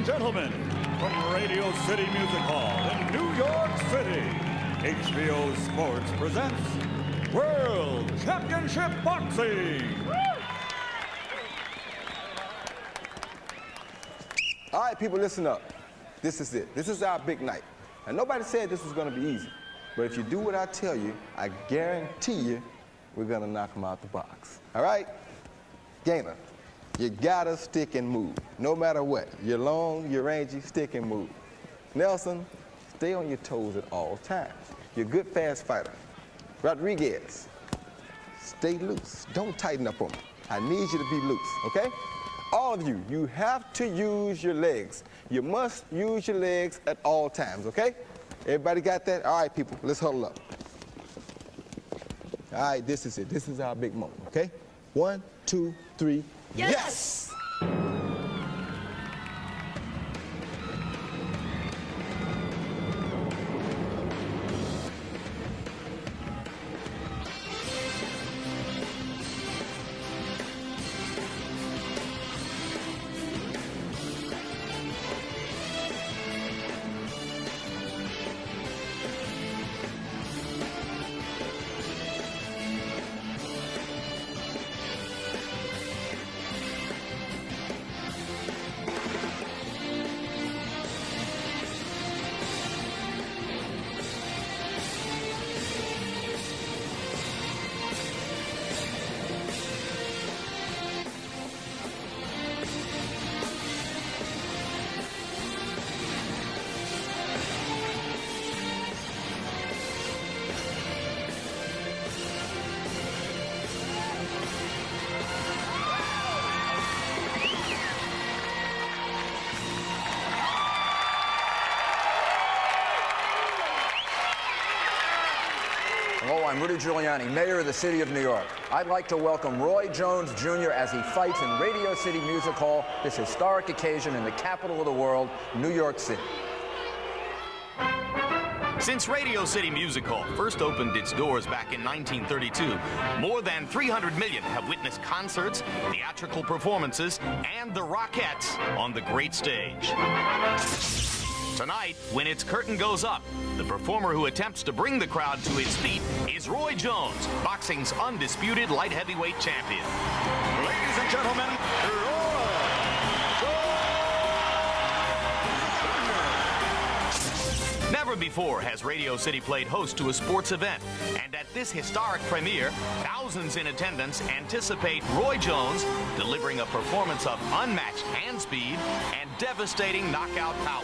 and gentlemen, from Radio City Music Hall in New York City, HBO Sports presents World Championship Boxing. All right, people, listen up. This is it. This is our big night. And nobody said this was going to be easy. But if you do what I tell you, I guarantee you we're going to knock them out the box. All right? Gainer, you got to stick and move, no matter what. You're long, you're rangy, stick and move. Nelson, stay on your toes at all times. You're a good, fast fighter. Rodriguez, stay loose. Don't tighten up on me. I need you to be loose, okay? All of you, you have to use your legs. You must use your legs at all times, okay? Everybody got that? All right, people, let's huddle up. All right, this is it. This is our big moment, okay? 1, 2, 3, yes! Hello, I'm Rudy Giuliani, Mayor of the City of New York. I'd like to welcome Roy Jones Jr. as he fights in Radio City Music Hall, this historic occasion in the capital of the world, New York City. Since Radio City Music Hall first opened its doors back in 1932, more than 300 million have witnessed concerts, theatrical performances, and the Rockettes on the great stage. Tonight, when its curtain goes up, the performer who attempts to bring the crowd to his feet is Roy Jones, boxing's undisputed light heavyweight champion. Ladies and gentlemen, Roy Jones. Never before has Radio City played host to a sports event, and at this historic premiere, thousands in attendance anticipate Roy Jones delivering a performance of unmatched hand speed and devastating knockout power.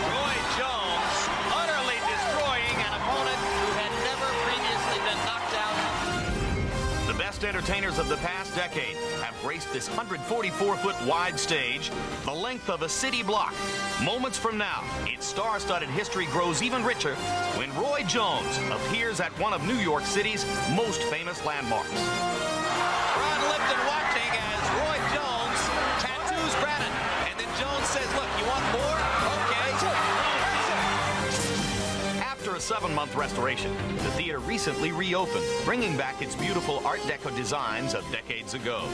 Roy Jones utterly destroying an opponent who had never previously been knocked out. The best entertainers of the past decade have graced this 144-foot wide stage, the length of a city block. Moments from now, its star-studded history grows even richer when Roy Jones appears at one of New York City's most famous landmarks. Ron Lipton watching as Roy Jones tattoos Brannon. And then Jones says, look, you want more? Okay. After a 7-month restoration, the theater recently reopened, bringing back its beautiful Art Deco designs of decades ago.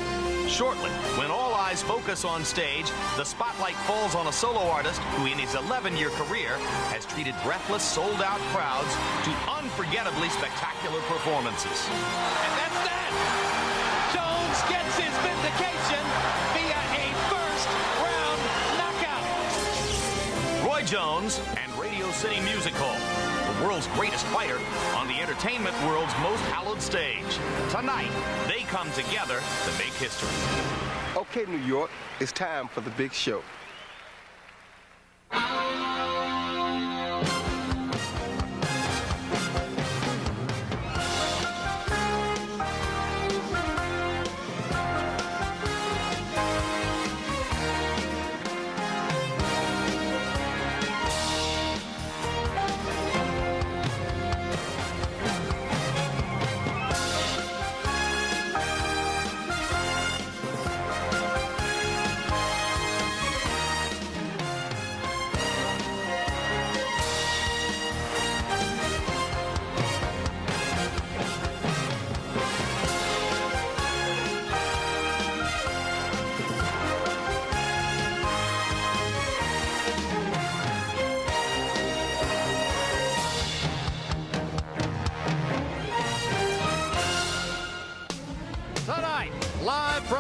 Shortly, when all eyes focus on stage, the spotlight falls on a solo artist who in his 11-year career has treated breathless, sold-out crowds to unforgettably spectacular performances. And that's that. Jones gets his vindication via a first-round knockout. Roy Jones and Radio City Music Hall, the world's greatest fighter on the entertainment world's most hallowed stage. Tonight, they come together to make history. Okay, New York, it's time for the big show.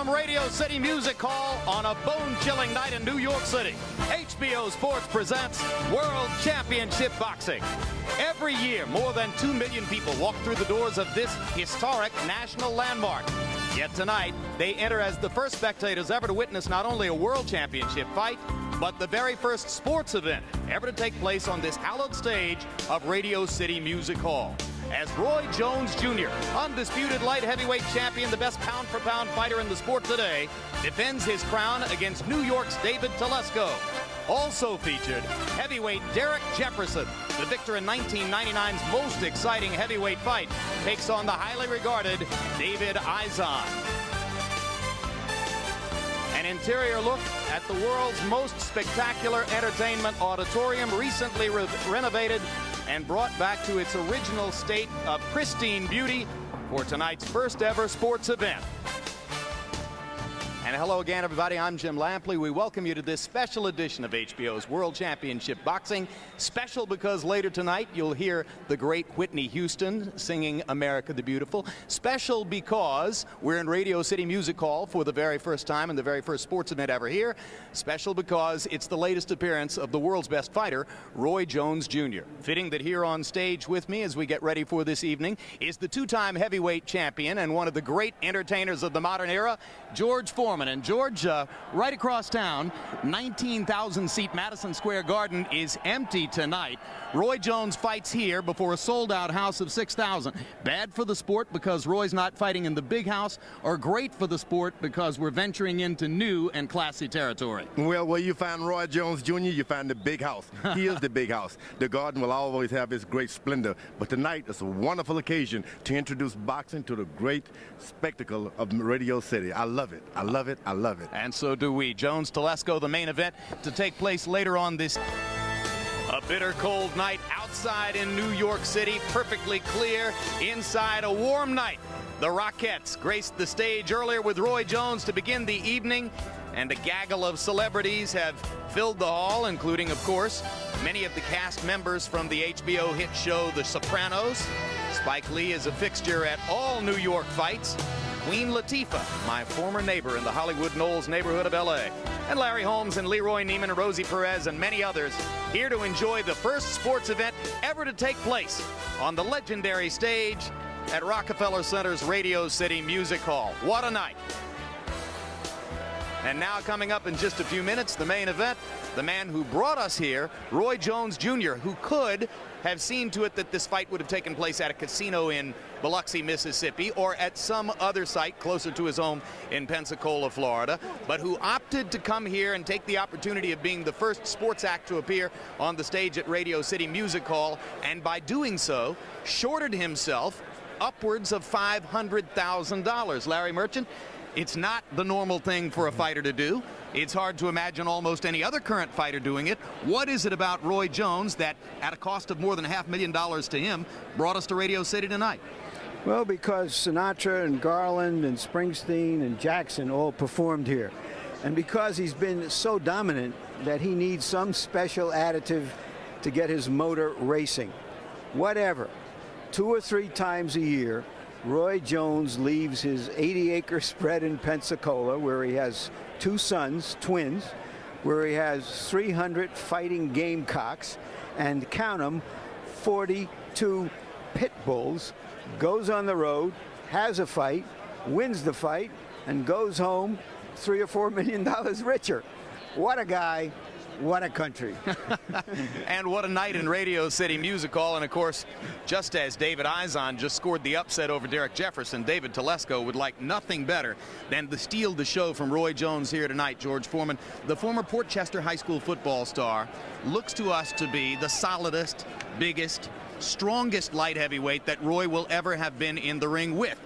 from Radio City Music Hall on a bone-chilling night in New York City, HBO Sports presents World Championship Boxing. Every year, more than 2 million people walk through the doors of this historic national landmark. Yet tonight, they enter as the first spectators ever to witness not only a world championship fight, but the very first sports event ever to take place on this hallowed stage of Radio City Music Hall. As Roy Jones Jr., undisputed light heavyweight champion, the best pound-for-pound fighter in the sport today, defends his crown against New York's David Telesco. Also featured, heavyweight Derek Jefferson, the victor in 1999's most exciting heavyweight fight, takes on the highly regarded David Izon. An interior look at the world's most spectacular entertainment auditorium, recently renovated and brought back to its original state of pristine beauty for tonight's first ever sports event. And hello again, everybody. I'm Jim Lampley. We welcome you to this special edition of HBO's World Championship Boxing. Special because later tonight you'll hear the great Whitney Houston singing America the Beautiful. Special because we're in Radio City Music Hall for the very first time and the very first sports event ever here. Special because it's the latest appearance of the world's best fighter, Roy Jones Jr. Fitting that here on stage with me as we get ready for this evening is the two-time heavyweight champion and one of the great entertainers of the modern era, George Foreman. And George, right across town, 19,000-seat Madison Square Garden is empty tonight. Roy Jones fights here before a sold-out house of 6,000. Bad for the sport because Roy's not fighting in the big house, or great for the sport because we're venturing into new and classy territory? Well, where you find Roy Jones Jr., you find the big house. He is the big house. The Garden will always have its great splendor. But tonight is a wonderful occasion to introduce boxing to the great spectacle of Radio City. I love it. I love it. I love it. And so do we. Jones Telesco, the main event to take place later on this. A bitter cold night outside in New York City, perfectly clear. Inside, a warm night. The Rockettes graced the stage earlier with Roy Jones to begin the evening, and a gaggle of celebrities have filled the hall, including, of course, many of the cast members from the HBO hit show The Sopranos. Spike Lee is a fixture at all New York fights. Queen Latifah, my former neighbor in the Hollywood Knolls neighborhood of L.A., and Larry Holmes and Leroy Neiman and Rosie Perez and many others here to enjoy the first sports event ever to take place on the legendary stage at Rockefeller Center's Radio City Music Hall. What a night. And now coming up in just a few minutes, the main event, the man who brought us here, Roy Jones Jr., who could have seen to it that this fight would have taken place at a casino in Biloxi, Mississippi, or at some other site closer to his home in Pensacola, Florida, but who opted to come here and take the opportunity of being the first sports act to appear on the stage at Radio City Music Hall, and by doing so, shorted himself upwards of $500,000. Larry Merchant, it's not the normal thing for a fighter to do. It's hard to imagine almost any other current fighter doing it. What is it about Roy Jones that, at a cost of more than $500,000 to him, brought us to Radio City tonight? Well, because Sinatra and Garland and Springsteen and Jackson all performed here. And because he's been so dominant that he needs some special additive to get his motor racing. Whatever. 2 or 3 times a year, Roy Jones leaves his 80-acre spread in Pensacola, where he has 2 sons, twins, where he has 300 fighting gamecocks, and count them, 42 pit bulls, goes on the road, has a fight, wins the fight, and goes home $3 or $4 million richer. What a guy. What a country. And what a night in Radio City Music Hall. And of course, just as David Izon just scored the upset over Derek Jefferson, David Telesco would like nothing better than to steal the show from Roy Jones here tonight. George Foreman, the former Port Chester High School football star, looks to us to be the solidest, biggest, strongest light heavyweight that Roy will ever have been in the ring with.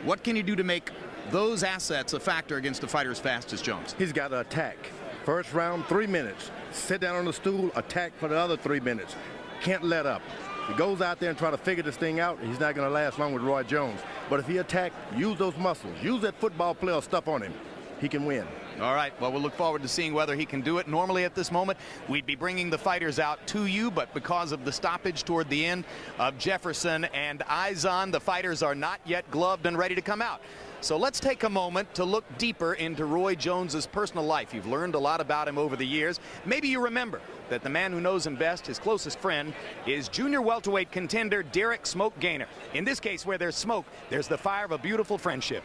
What can you do to make those assets a factor against a fighter as fast as Jones? He's got to attack. First round, 3 minutes. Sit down on the stool, attack for the other 3 minutes. Can't let up. If he goes out there and try to figure this thing out, he's not going to last long with Roy Jones. But if he attack, use those muscles, use that football player stuff on him, he can win. All right, well, we'll look forward to seeing whether he can do it. Normally at this moment, we'd be bringing the fighters out to you, but because of the stoppage toward the end of Jefferson and Izon, the fighters are not yet gloved and ready to come out. So let's take a moment to look deeper into Roy Jones's personal life. You've learned a lot about him over the years. Maybe you remember that the man who knows him best, his closest friend, is junior welterweight contender Derek "Smoke" Gainer. In this case, where there's smoke, there's the fire of a beautiful friendship.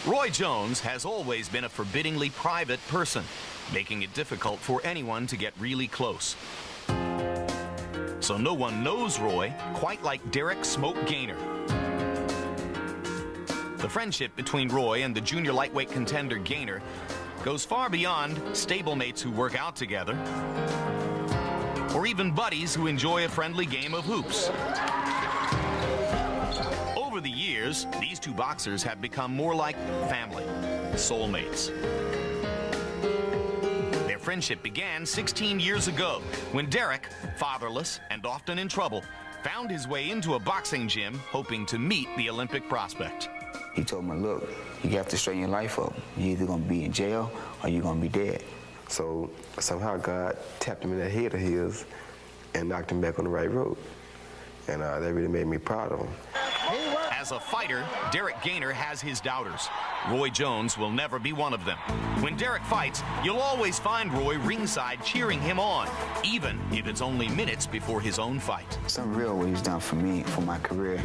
Roy Jones has always been a forbiddingly private person, making it difficult for anyone to get really close. So no one knows Roy quite like Derek "Smoke" Gainer. The friendship between Roy and the junior lightweight contender Gainer goes far beyond stablemates who work out together, or even buddies who enjoy a friendly game of hoops. Over the years, these two boxers have become more like family, soulmates. Their friendship began 16 years ago when Derek, fatherless and often in trouble, found his way into a boxing gym hoping to meet the Olympic prospect. He told me, look, you have to straighten your life up. You're either going to be in jail or you're going to be dead. So somehow God tapped him in that head of his and knocked him back on the right road. And that really made me proud of him. As a fighter, Derek Gainer has his doubters. Roy Jones will never be one of them. When Derek fights, you'll always find Roy ringside cheering him on, even if it's only minutes before his own fight. Something real what he's done for me, for my career.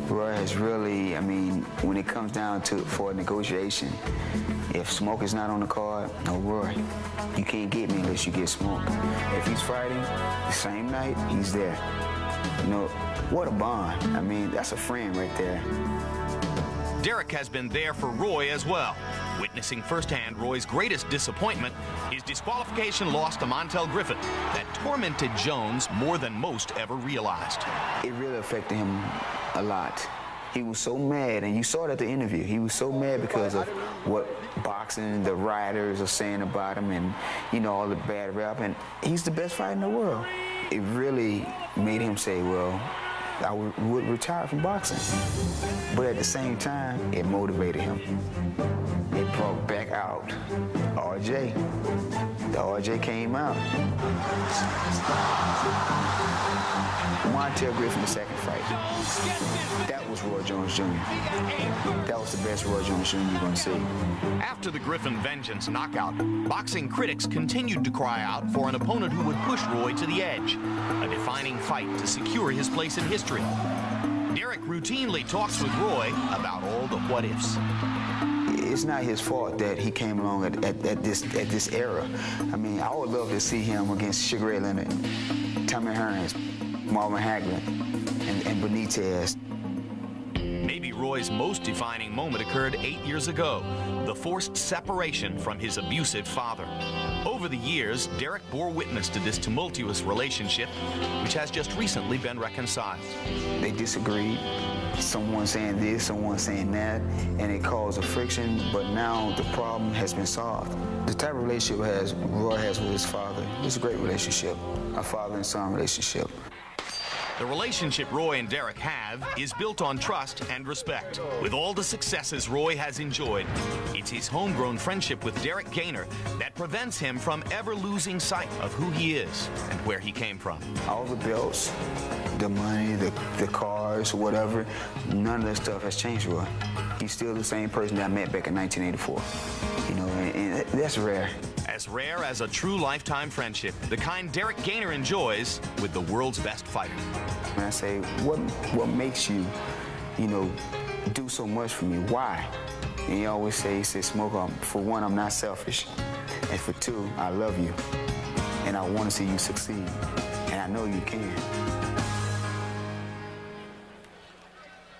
Roy has really, I mean, when it comes down to for a negotiation, if Smoke is not on the card, no Roy. You can't get me unless you get Smoke. If he's fighting the same night, he's there. You know, what a bond. I mean, that's a friend right there. Derek has been there for Roy as well, witnessing firsthand Roy's greatest disappointment, his disqualification loss to Montel Griffin that tormented Jones more than most ever realized. It really affected him a lot. He was so mad, and you saw it at the interview. He was so mad because of what boxing, the writers are saying about him, and, you know, all the bad rap, and he's the best fighter in the world. It really made him say, well, I would retire from boxing. But at the same time, it motivated him. It brought back out RJ. The RJ came out. Montel Griffin, the second fight. That was Roy Jones Jr. That was the best Roy Jones Jr. you're going to see. After the Griffin vengeance knockout, boxing critics continued to cry out for an opponent who would push Roy to the edge, a defining fight to secure his place in history. Derek routinely talks with Roy about all the what-ifs. It's not his fault that he came along at this era. I mean, I would love to see him against Sugar Ray Leonard, Tommy Hearns, Marvin Hagler, and Benitez. Maybe Roy's most defining moment occurred 8 years ago, the forced separation from his abusive father. Over the years, Derek bore witness to this tumultuous relationship, which has just recently been reconciled. They disagreed. Someone saying this, someone saying that, and it caused a friction, but now the problem has been solved. The type of relationship Roy has with his father is a great relationship, a father and son relationship. The relationship Roy and Derek have is built on trust and respect. With all the successes Roy has enjoyed, it's his homegrown friendship with Derek Gainer that prevents him from ever losing sight of who he is and where he came from. All the belts, the money, the cars, whatever, none of that stuff has changed Roy. He's still the same person that I met back in 1984. You know, and that's rare. As rare as a true lifetime friendship, the kind Derek Gainer enjoys with the world's best fighter. And I say, what makes you, you know, do so much for me? Why? And he always say, he says, Smoke, for one, I'm not selfish. And for two, I love you. And I want to see you succeed. And I know you can.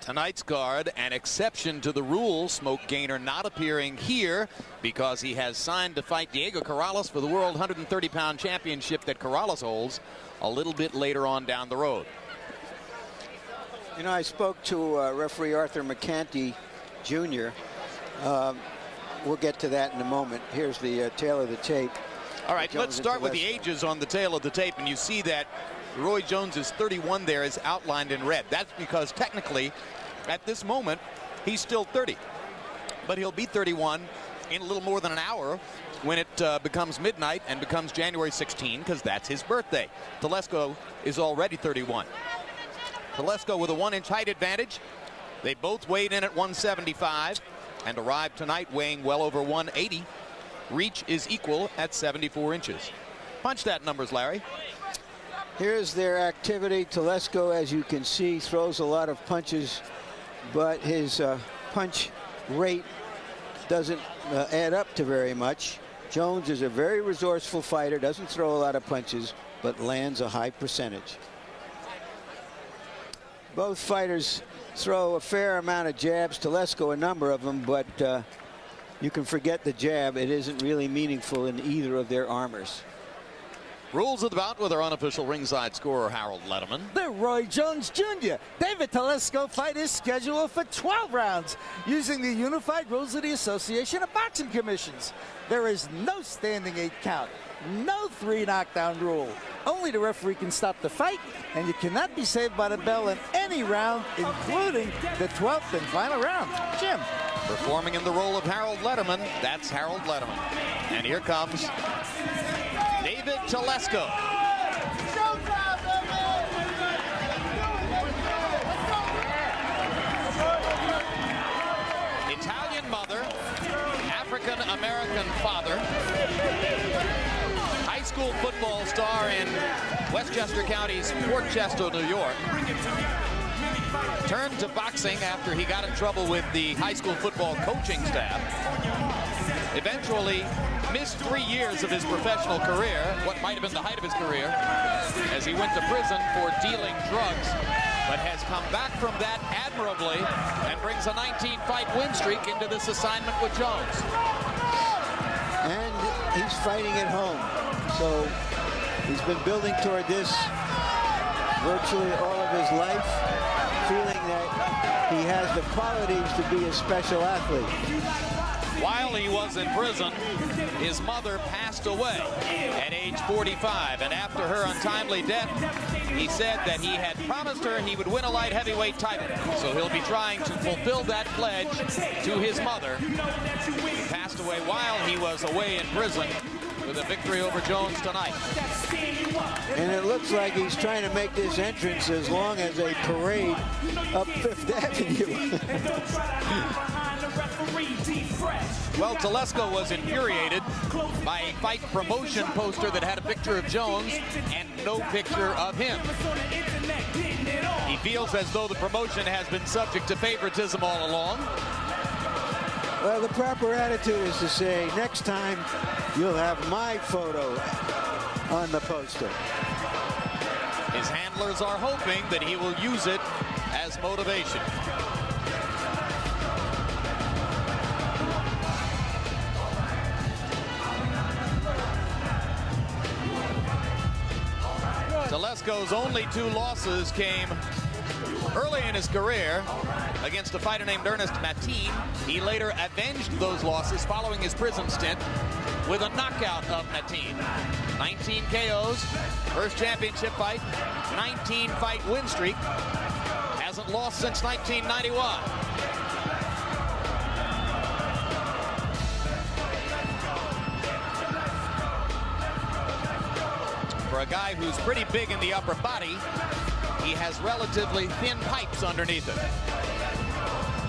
Tonight's card, an exception to the rule. Smoke Gainer not appearing here because he has signed to fight Diego Corrales for the World 130-pound championship that Corrales holds a little bit later on down the road. You know, I spoke to referee Arthur McCanty, Jr. We'll get to that in a moment. Here's the tail of the tape. All right, let's start with the ages on the tail of the tape, and you see that Roy Jones is 31 there is outlined in red. That's because technically, at this moment, he's still 30. But he'll be 31 in a little more than an hour when it becomes midnight and becomes January 16, because that's his birthday. Telesco is already 31. Telesco with a 1-inch height advantage. They both weighed in at 175 and arrived tonight weighing well over 180. Reach is equal at 74 inches. Punch that numbers, Larry. Here's their activity. Telesco, as you can see, throws a lot of punches, but his punch rate doesn't add up to very much. Jones is a very resourceful fighter, doesn't throw a lot of punches, but lands a high percentage. Both fighters throw a fair amount of jabs. Telesco, a number of them, but you can forget the jab. It isn't really meaningful in either of their armors. Rules of the bout with our unofficial ringside scorer, Harold Letterman. The Roy Jones Jr. David Telesco fight is scheduled for 12 rounds using the unified rules of the Association of Boxing Commissions. There is no standing 8 count, no 3 knockdown rule. Only the referee can stop the fight, and you cannot be saved by the bell in any round, including the 12th and final round. Jim. Performing in the role of Harold Letterman, that's Harold Letterman. And here comes David Telesco. Italian mother, African-American father, high school football star in Westchester County's Port Chester, New York. Turned to boxing after he got in trouble with the high school football coaching staff. Eventually missed 3 years of his professional career, what might have been the height of his career, as he went to prison for dealing drugs, but has come back from that admirably and brings a 19-fight win streak into this assignment with Jones. And he's fighting at home, so he's been building toward this virtually all of his life, feeling that he has the qualities to be a special athlete. While he was in prison, his mother passed away at age 45, and after her untimely death, he said that he had promised her he would win a light heavyweight title. So he'll be trying to fulfill that pledge to his mother. He passed away while he was away in prison with a victory over Jones tonight. And it looks like he's trying to make this entrance as long as a parade up Fifth Avenue. Well, Telesco was infuriated by a fight promotion poster that had a picture of Jones and no picture of him. He feels as though the promotion has been subject to favoritism all along. Well, the proper attitude is to say, next time you'll have my photo on the poster. His handlers are hoping that he will use it as motivation. Telesco's only 2 losses came early in his career against a fighter named Ernest Mateen. He later avenged those losses following his prison stint with a knockout of Mateen. 19 KOs, first championship fight, 19-fight win streak. Hasn't lost since 1991. For a guy who's pretty big in the upper body, he has relatively thin pipes underneath it.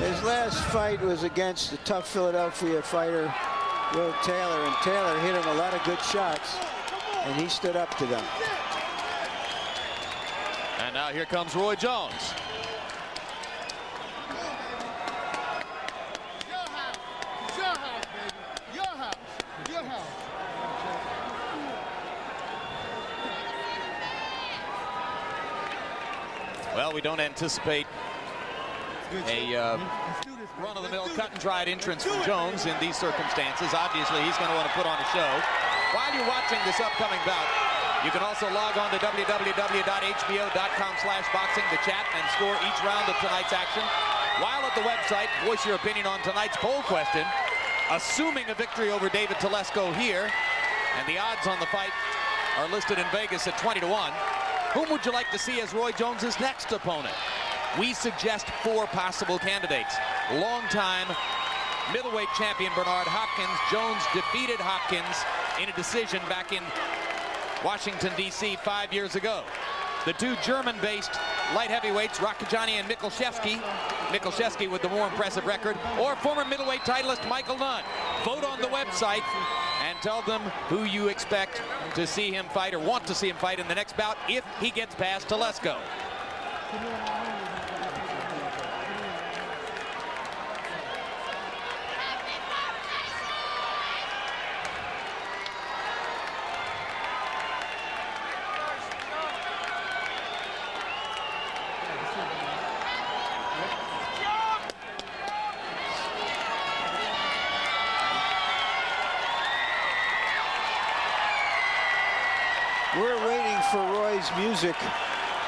His last fight was against the tough Philadelphia fighter, Will Taylor, and Taylor hit him a lot of good shots, and he stood up to them. And now here comes Roy Jones. Well, we don't anticipate a run-of-the-mill cut-and-dried entrance from Jones in these circumstances. Obviously, he's going to want to put on a show. While you're watching this upcoming bout, you can also log on to www.hbo.com/boxing to chat and score each round of tonight's action. While at the website, voice your opinion on tonight's poll question. Assuming a victory over David Telesco here, and the odds on the fight are listed in Vegas at 20-1. Whom would you like to see as Roy Jones's next opponent? We suggest 4 possible candidates. Longtime middleweight champion Bernard Hopkins. Jones defeated Hopkins in a decision back in Washington, D.C. 5 years ago. The 2 German-based light heavyweights Rakajani and Michalczewski. Michalczewski with the more impressive record, or former middleweight titleist Michael Nunn. Vote on the website and tell them who you expect to see him fight or want to see him fight in the next bout if he gets past Telesco. We're waiting for Roy's music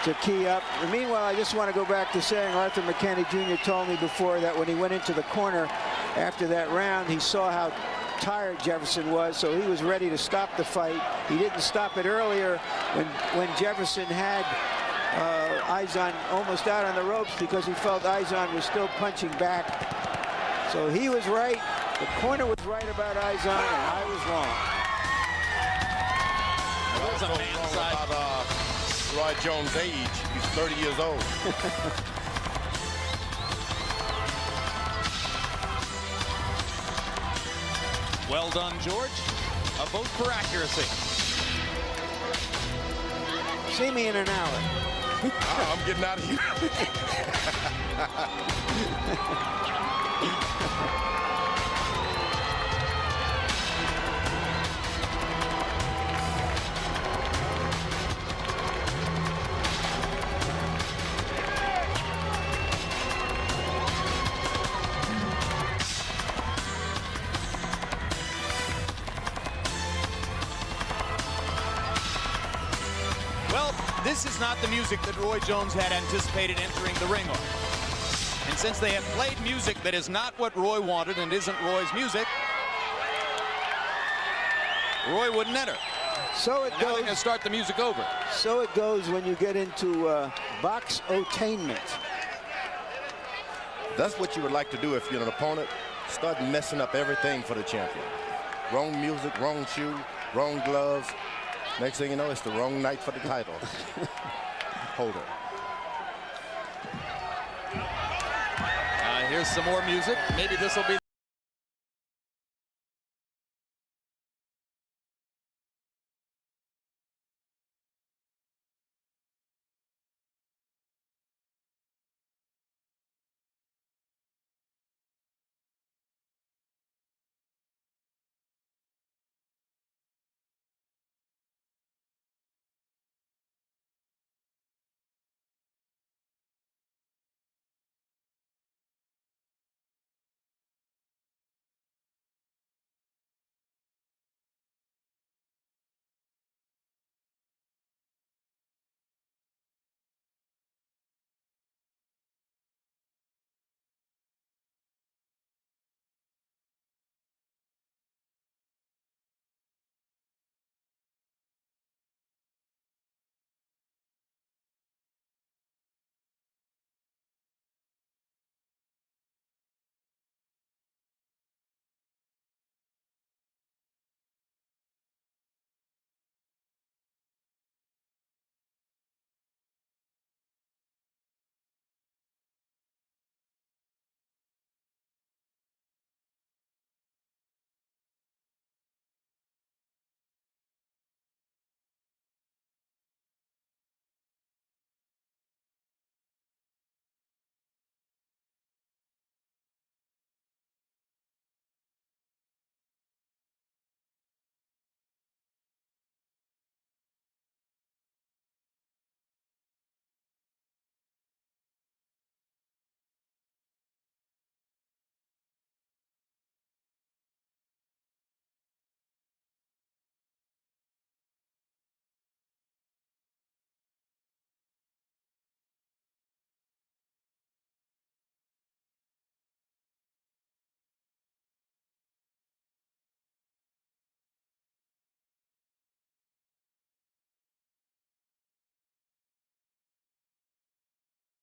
to key up. And meanwhile, I just want to go back to saying Arthur McKenny Jr. told me before that when he went into the corner after that round, he saw how tired Jefferson was, so he was ready to stop the fight. He didn't stop it earlier when Jefferson had Izon almost out on the ropes because he felt Izon was still punching back. So he was right. The corner was right about Izon, and I was wrong. Also wrong about Roy Jones' age. He's 30 years old. Well done, George. A vote for accuracy. See me in an hour. I'm getting out of here. Well, this is not the music that Roy Jones had anticipated entering the ring on. And since they have played music that is not what Roy wanted and isn't Roy's music, Roy wouldn't enter. So it now goes. they're going to start the music over. So it goes when you get into box-otainment. That's what you would like to do if you're an opponent. Start messing up everything for the champion. Wrong music, wrong shoe, wrong gloves. Next thing you know, it's the wrong night for the title. Hold it. Here's some more music. Maybe this will be.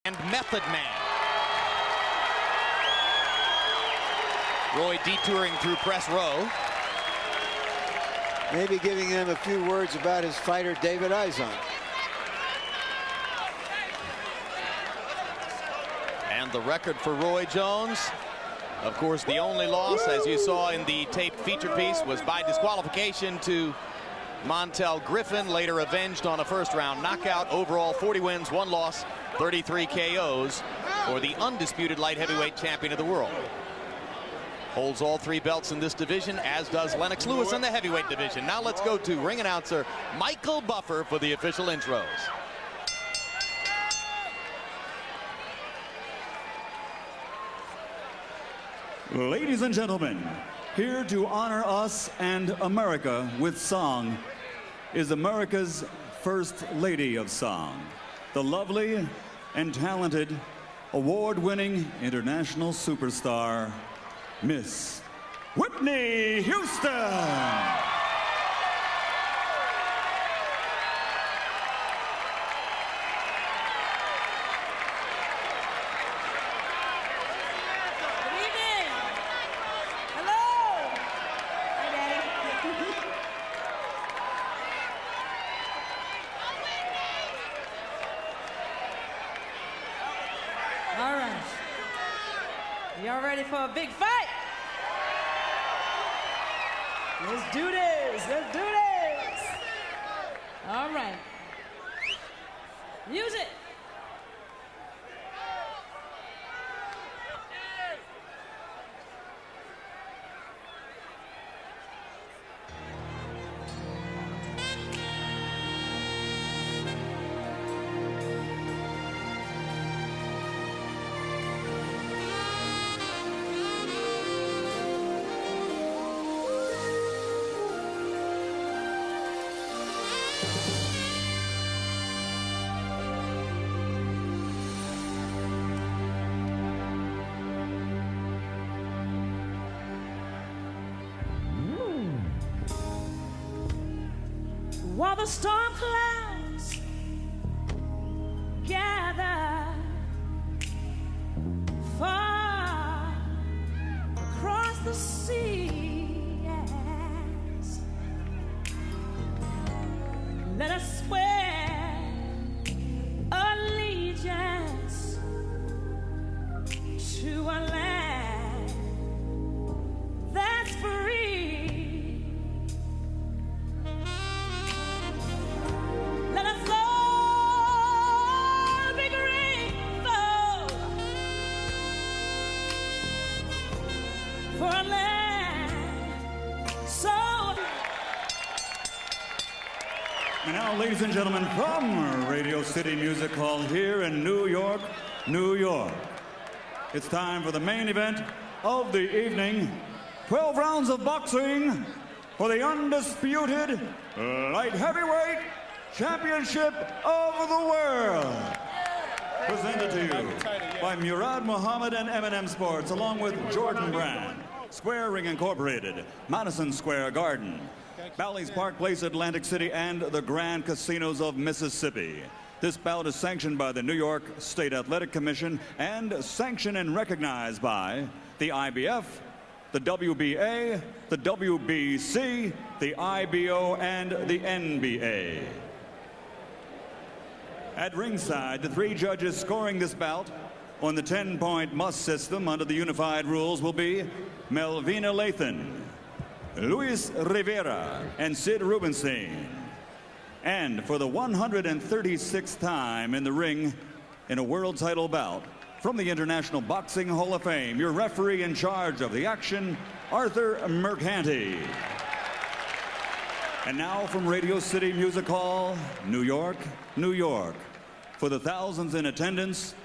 And Method Man. Roy detouring through press row. Maybe giving them a few words about his fighter, David Izon. And the record for Roy Jones, of course, the only loss, as you saw in the taped feature piece, was by disqualification to Montel Griffin, later avenged on a first-round knockout. Overall, 40 wins, 1 loss, 33 KOs for the undisputed light heavyweight champion of the world. Holds all 3 belts in this division, as does Lennox Lewis in the heavyweight division. Now let's go to ring announcer Michael Buffer for the official intros. Ladies and gentlemen, here to honor us and America with song is America's First Lady of Song, the lovely and talented, award-winning international superstar, Miss Whitney Houston. All right. Y'all ready for a big fight? Let's do this. Let's do this. All right. Music. While the storm clouds gather far across the sea, yes, let us swear allegiance to a land that's free. For a land so. And now, ladies and gentlemen, from Radio City Music Hall here in New York, New York, it's time for the main event of the evening. 12 rounds of boxing for the undisputed light heavyweight championship of the world. Presented to you by Murad Muhammad and M&M Sports, along with Jordan Brand, Square Ring Incorporated, Madison Square Garden, Bally's Park Place, Atlantic City, and the Grand Casinos of Mississippi. This bout is sanctioned by the New York State Athletic Commission and sanctioned and recognized by the IBF, the WBA, the WBC, the IBO, and the NBA. At ringside, the 3 judges scoring this bout on the 10-point must system under the unified rules will be Melvina Lathan, Luis Rivera, and Sid Rubenstein. And for the 136th time in the ring in a world title bout, from the International Boxing Hall of Fame, your referee in charge of the action, Arthur Mercanti. And now from Radio City Music Hall, New York, New York, for the thousands in attendance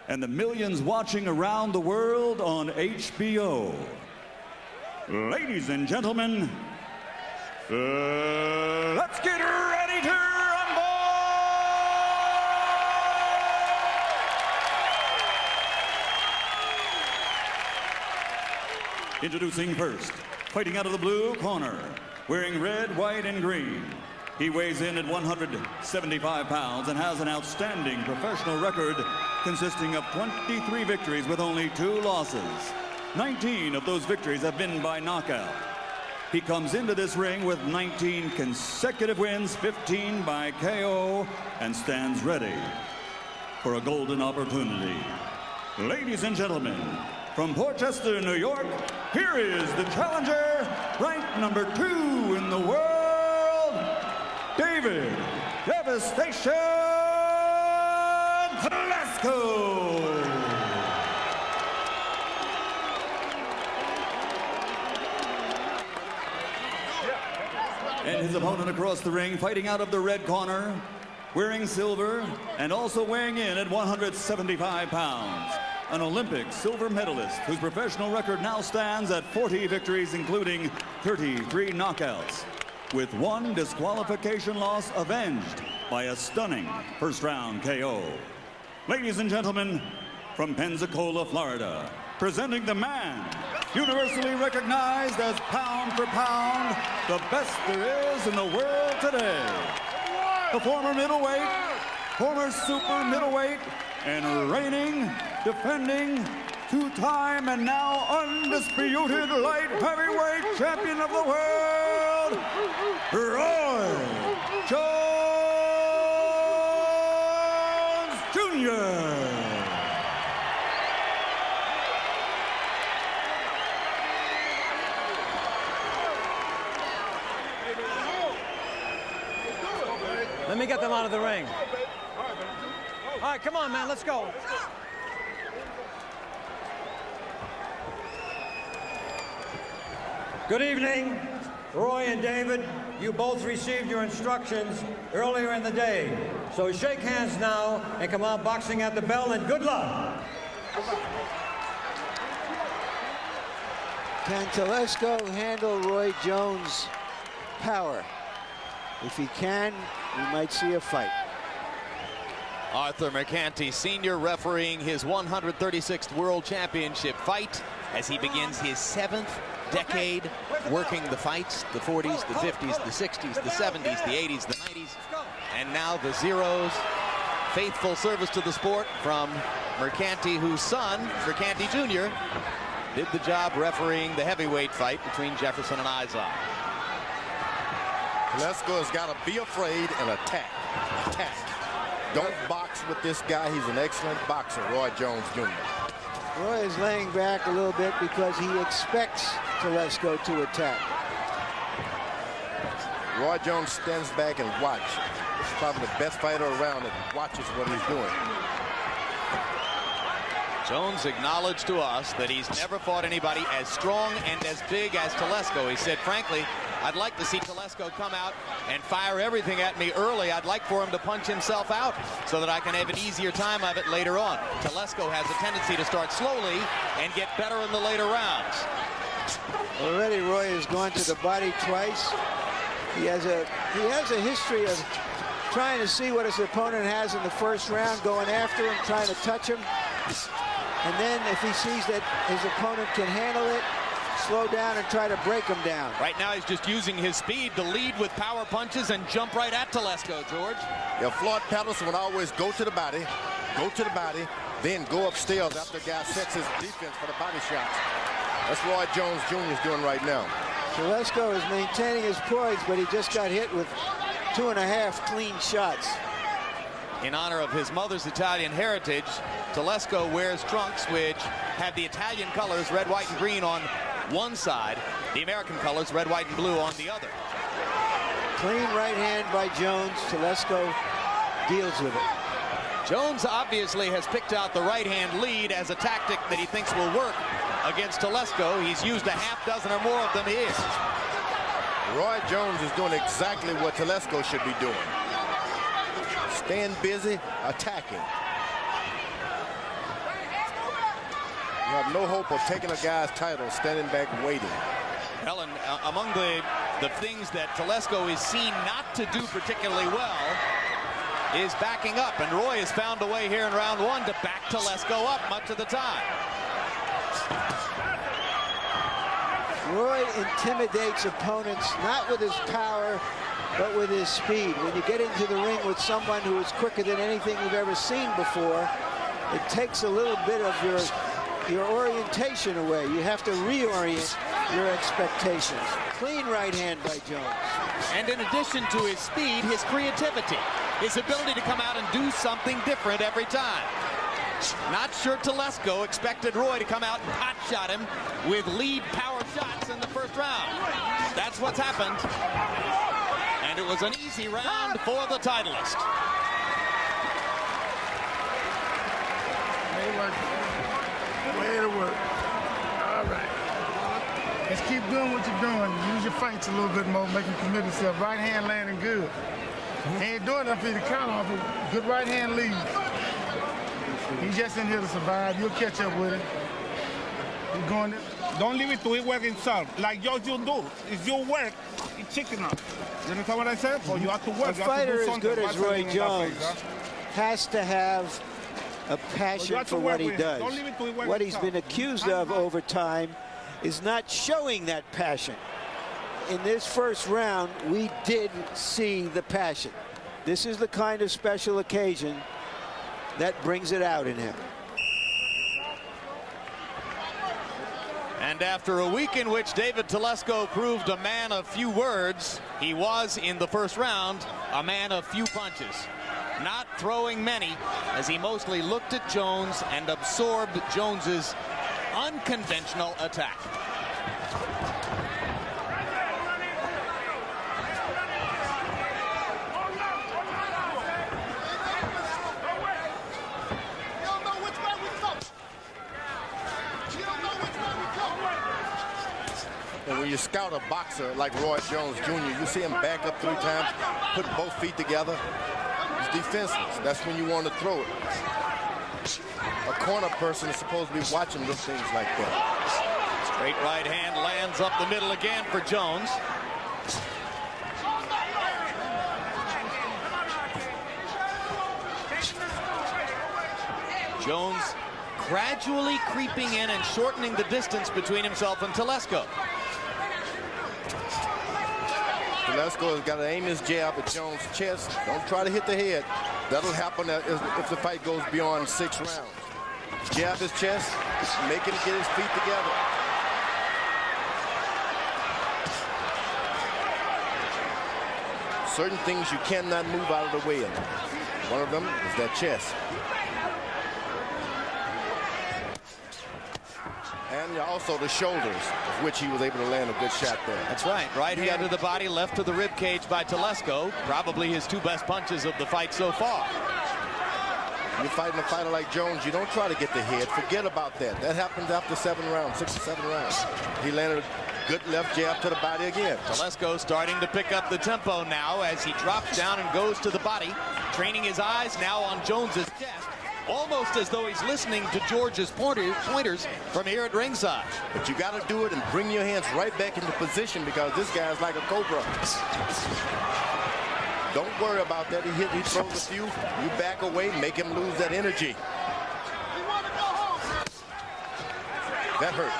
and the millions watching around the world on HBO. Ladies and gentlemen, let's get ready to rumble! Introducing first, fighting out of the blue corner, wearing red, white, and green. He weighs in at 175 pounds and has an outstanding professional record consisting of 23 victories with only 2 losses. 19 of those victories have been by knockout. He comes into this ring with 19 consecutive wins, 15 by KO, and stands ready for a golden opportunity. Ladies and gentlemen, from Portchester, New York, here is the challenger, ranked number 2 in the world, David Devastation Telesco. And his opponent across the ring, fighting out of the red corner, wearing silver and also weighing in at 175 pounds. An Olympic silver medalist whose professional record now stands at 40 victories, including 33 knockouts, with 1 disqualification loss avenged by a stunning first-round KO. Ladies and gentlemen, from Pensacola, Florida, presenting the man universally recognized as pound for pound the best there is in the world today. The former middleweight, former super middleweight, and reigning, defending, 2-time and now undisputed light heavyweight champion of the world, Roy Jones Jr. Let me get them out of the ring. All right, come on, man, let's go. Good evening, Roy and David. You both received your instructions earlier in the day. So shake hands now and come out boxing at the bell, and good luck. Can Telesco handle Roy Jones' power? If he can, we might see a fight. Arthur Mercanti, senior, refereeing his 136th World Championship fight as he begins his 7th decade working the fights, the 40s, the 50s, the 60s, the 70s, the 80s, the 90s, and now the zeros. Faithful service to the sport from Mercanti, whose son, Mercanti Jr., did the job refereeing the heavyweight fight between Jefferson and Izod. Telesco has got to be afraid and attack. Attack. Don't box with this guy. He's an excellent boxer, Roy Jones Jr. Roy is laying back a little bit because he expects Telesco to attack. Roy Jones stands back and watches. He's probably the best fighter around that watches what he's doing. Jones acknowledged to us that he's never fought anybody as strong and as big as Telesco. He said, frankly, I'd like to see Telesco come out and fire everything at me early. I'd like for him to punch himself out so that I can have an easier time of it later on. Telesco has a tendency to start slowly and get better in the later rounds. Already Roy has gone to the body twice. He has a history of trying to see what his opponent has in the first round, going after him, trying to touch him. And then if he sees that his opponent can handle it, slow down and try to break him down. Right now he's just using his speed to lead with power punches and jump right at Telesco, George. Yeah, Floyd Patterson would always go to the body, then go upstairs after the guy sets his defense for the body shots. That's Roy Jones Jr. is doing right now. Telesco is maintaining his poise, but he just got hit with 2.5 clean shots. In honor of his mother's Italian heritage, Telesco wears trunks which have the Italian colors, red, white, and green on one side, the American colors, red, white, and blue on the other. Clean right hand by Jones. Telesco deals with it. Jones obviously has picked out the right hand lead as a tactic that he thinks will work against Telesco. He's used a half dozen or more of them here. Roy Jones is doing exactly what Telesco should be doing. Staying busy, attacking. You have no hope of taking a guy's title standing back waiting. Helen, among the things that Telesco is seen not to do particularly well is backing up, and Roy has found a way here in round 1 to back Telesco up much of the time. Roy intimidates opponents not with his power but with his speed. When you get into the ring with someone who is quicker than anything you've ever seen before, it takes a little bit of your orientation away. You have to reorient your expectations. Clean right hand by Jones. And in addition to his speed, his creativity, his ability to come out and do something different every time. Not sure Telesco expected Roy to come out and hot shot him with lead power shots in the first round. That's what's happened. And it was an easy round for the titleist. Way to work. All right. Just keep doing what you're doing. Use your fights a little bit more. Make him commit himself. Right hand landing good. He ain't doing enough for you to count off. Good right hand lead. He's just in here to survive. You'll catch up with him. You're going there. Don't leave it to it work himself. Like you do. If you work, it's chicken up. You understand what I said? So you have to work. A fighter as good as Roy Jones has to have a passion for what he does. What he's been accused of over time is not showing that passion. In this first round, we did see the passion. This is the kind of special occasion that brings it out in him. And after a week in which David Telesco proved a man of few words, he was, in the first round, a man of few punches. Not throwing many, as he mostly looked at Jones and absorbed Jones's unconventional attack. And when you scout a boxer like Roy Jones Jr., you see him back up 3 times, put both feet together. He's defenseless. That's when you want to throw it. A corner person is supposed to be watching those things like that. Straight right hand lands up the middle again for Jones. Jones gradually creeping in and shortening the distance between himself and Telesco. Telesco has got to aim his jab at Jones' chest. Don't try to hit the head. That'll happen if the fight goes beyond 6 rounds. Jab his chest, make him get his feet together. Certain things you cannot move out of the way of. One of them is that chest. And also the shoulders, of which he was able to land a good shot there. That's right. Right hand to the body, left to the rib cage by Telesco. Probably his 2 best punches of the fight so far. You're fighting a fighter like Jones, you don't try to get the head. Forget about that. That happens after 7 rounds, 6 or 7 rounds. He landed a good left jab to the body again. Telesco starting to pick up the tempo now as he drops down and goes to the body, training his eyes now on Jones's chest. Almost as though he's listening to George's pointers from here at ringside. But you got to do it and bring your hands right back into position because this guy's like a cobra. Don't worry about that. He throws a few. You back away, make him lose that energy. That hurt.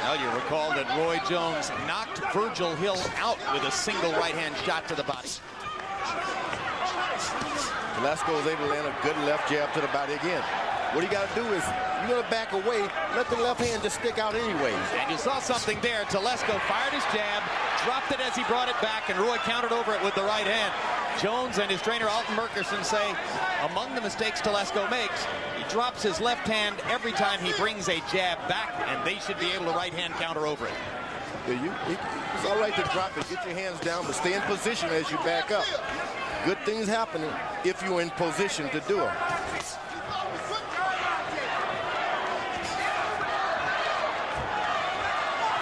Now you recall that Roy Jones knocked Virgil Hill out with a single right-hand shot to the body. Telesco was able to land a good left jab to the body again. What you got to do is, you're going to back away, let the left hand just stick out anyway. And you saw something there. Telesco fired his jab, dropped it as he brought it back, and Roy countered over it with the right hand. Jones and his trainer Alton Murkerson say, among the mistakes Telesco makes, he drops his left hand every time he brings a jab back, and they should be able to right-hand counter over it. It's all right to drop it, get your hands down, but stay in position as you back up. Good things happen if you're in position to do them.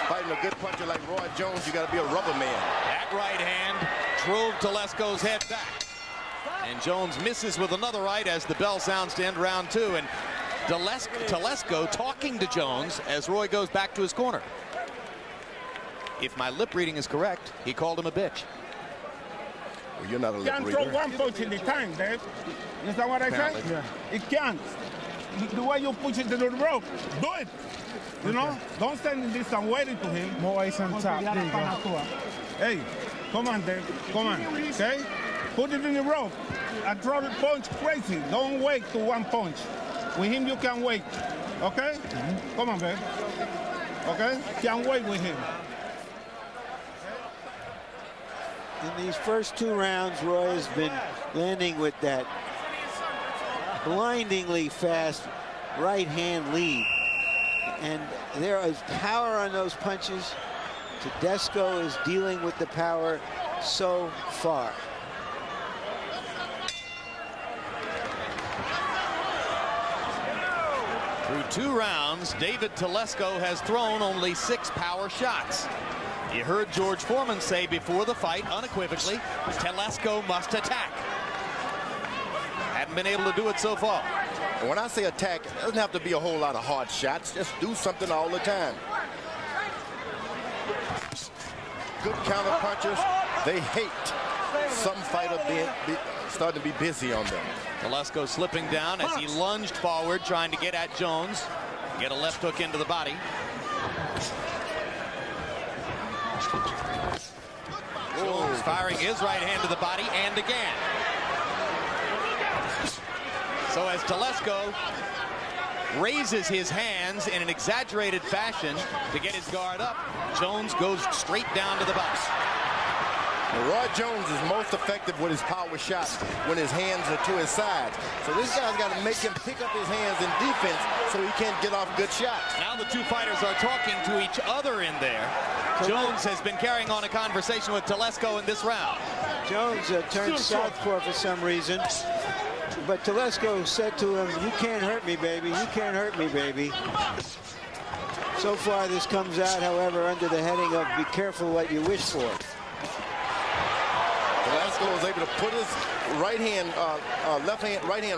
Fighting a good puncher like Roy Jones, you got to be a rubber man. That right hand drove Telesco's head back. And Jones misses with another right as the bell sounds to end round 2. And Telesco talking to Jones as Roy goes back to his corner. If my lip reading is correct, he called him a bitch. Well, you're not a lip Can't reader. throw one punch in the time, Dave. You understand what I said? Yeah. It can't. The way you push it to the rope, do it. You know? Don't stand in this and waiting to him. More ice on top. There you go. Hey, come on, Dave. Come on. Okay? Put it in the rope and throw the punch crazy. Don't wait to one punch. With him, you can wait. Okay? Come on, babe. Okay? Can't wait with him. In these first 2 rounds, Roy has been landing with that blindingly fast right-hand lead. And there is power on those punches. Telesco is dealing with the power so far. Through 2 rounds, David Telesco has thrown only 6 power shots. You heard George Foreman say before the fight, unequivocally, Telesco must attack. Hadn't been able to do it so far. When I say attack, it doesn't have to be a whole lot of hard shots. Just do something all the time. Good counter punchers. They hate some fighter starting to be busy on them. Telesco slipping down as he lunged forward, trying to get at Jones. Get a left hook into the body. Jones firing his right hand to the body and again. So as Telesco raises his hands in an exaggerated fashion to get his guard up, Jones goes straight down to the box. Roy Jones is most effective with his power shots when his hands are to his side. So this guy's got to make him pick up his hands in defense so he can't get off good shots. Now the two fighters are talking to each other in there. Jones has been carrying on a conversation with Telesco in this round. Jones turned southpaw for some reason. But Telesco said to him, "You can't hurt me, baby. You can't hurt me, baby." So far, this comes out, however, under the heading of "Be careful what you wish for." Telesco was able to put his right hand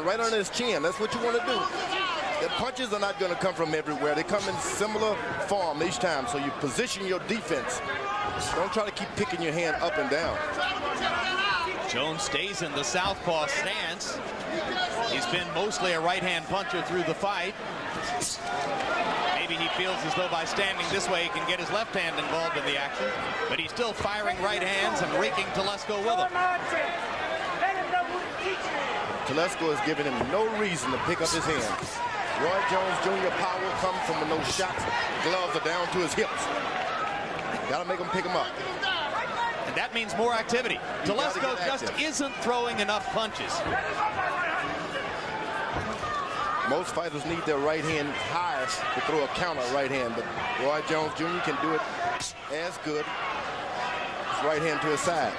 right under his chin. That's what you want to do. The punches are not going to come from everywhere. They come in similar form each time. So you position your defense. Don't try to keep picking your hand up and down. Jones stays in the southpaw stance. He's been mostly a right-hand puncher through the fight. Maybe he feels as though by standing this way he can get his left hand involved in the action. But he's still firing right hands and raking Telesco with him. Telesco is giving him no reason to pick up his hands. Roy Jones Jr. power comes from when those shots, gloves are down to his hips. Got to make him pick them up. And that means more activity. Telesco just isn't throwing enough punches. Most fighters need their right hand higher to throw a counter right hand, but Roy Jones Jr. can do it as good. His right hand to his side.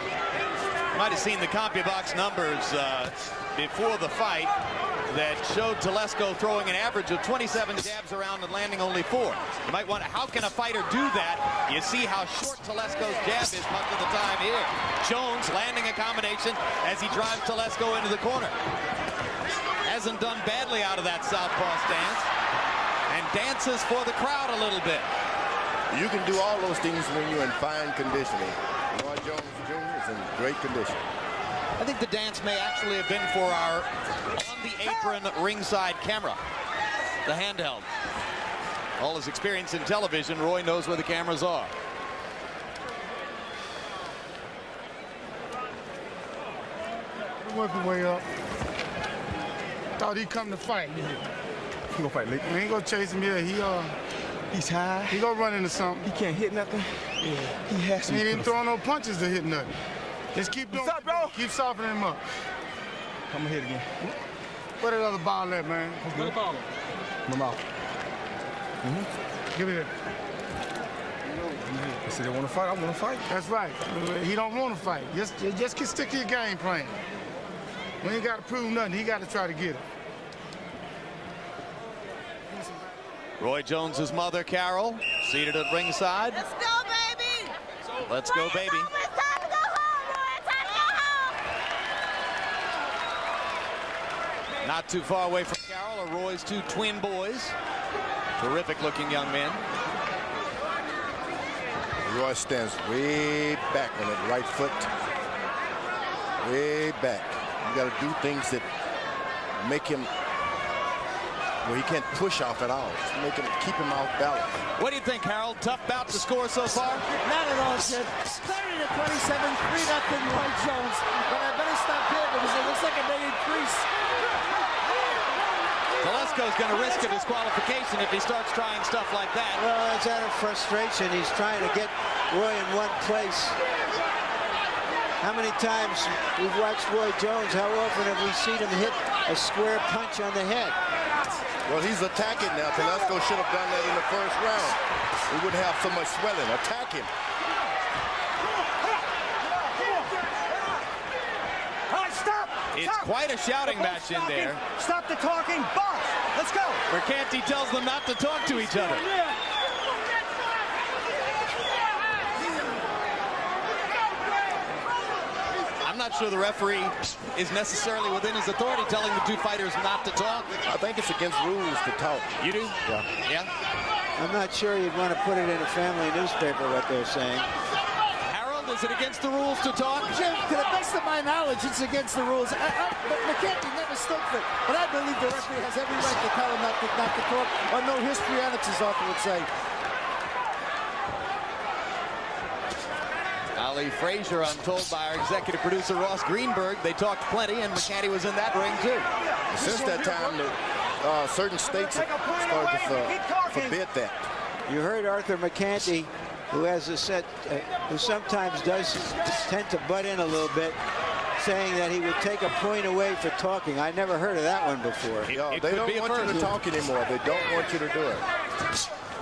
Might have seen the CompuBox numbers before the fight that showed Telesco throwing an average of 27 jabs around and landing only 4. You might wonder, how can a fighter do that? You see how short Telesco's jab is much of the time here. Jones landing a combination as he drives Telesco into the corner. Hasn't done badly out of that southpaw stance and dances for the crowd a little bit. You can do all those things when you're in fine conditioning. Roy Jones Jr. is in great condition. I think the dance may actually have been for our on-the-apron ringside camera, the handheld. All his experience in television, Roy knows where the cameras are. Work his way up. Thought he'd come to fight. He gonna fight late. We ain't gonna chase him here. He's high. He gonna run into something. He can't hit nothing. Yeah. He has to. He didn't throw no punches to hit nothing. Just keep doing. What's up, bro? Keep softening him up. Come hit again. Where that other ball at, man? Where the ball? My mouth. Give me that. They said they want to fight. I want to fight. That's right. He don't want to fight. Just stick to your game plan. We ain't got to prove nothing. He got to try to get it. Roy Jones's mother, Carol, seated at ringside. Let's go, baby. Let's go, baby. It's time to go home, Roy. It's time to go home. Not too far away from Carol are Roy's 2 twin boys. Terrific-looking young men. Roy stands way back on that right foot. Way back. You got to do things that make him, well, he can't push off at all. Just make him, keep him off balance. What do you think, Harold? Tough bout to score so far? Not at all, Jim. Started at 27, 3-0 Roy Jones. But I better stop here because it looks like it may increase. Telesco's going to risk a disqualification if he starts trying stuff like that. Well, it's out of frustration. He's trying to get Roy in one place. How many times we've watched Roy Jones, how often have we seen him hit a square punch on the head. Well, he's attacking now. Telesco should have done that in the first round. He wouldn't have so much swelling. Attack him. It's quite a shouting match in there. Stop the talking, box. Let's go. Mercanti tells them not to talk to each other. I'm not sure the referee is necessarily within his authority telling the two fighters not to talk. I think it's against rules to talk. You do? Yeah. Yeah? I'm not sure you'd want to put it in a family newspaper, what they're saying. Harold, is it against the rules to talk? Jim, to the best of my knowledge, it's against the rules. But McCarthy never stood for it. But I believe the referee has every right to tell him not to talk, or no histrionics, as Arthur would say. Ali Frazier, I'm told by our executive producer Ross Greenberg, they talked plenty, and McCanty was in that ring too. Since that time, certain states have started to forbid that. You heard Arthur McCanty, who has a set, who sometimes does tend to butt in a little bit, saying that he would take a point away for talking. I never heard of that one before. They don't want you to talk anymore. They don't want you to do it.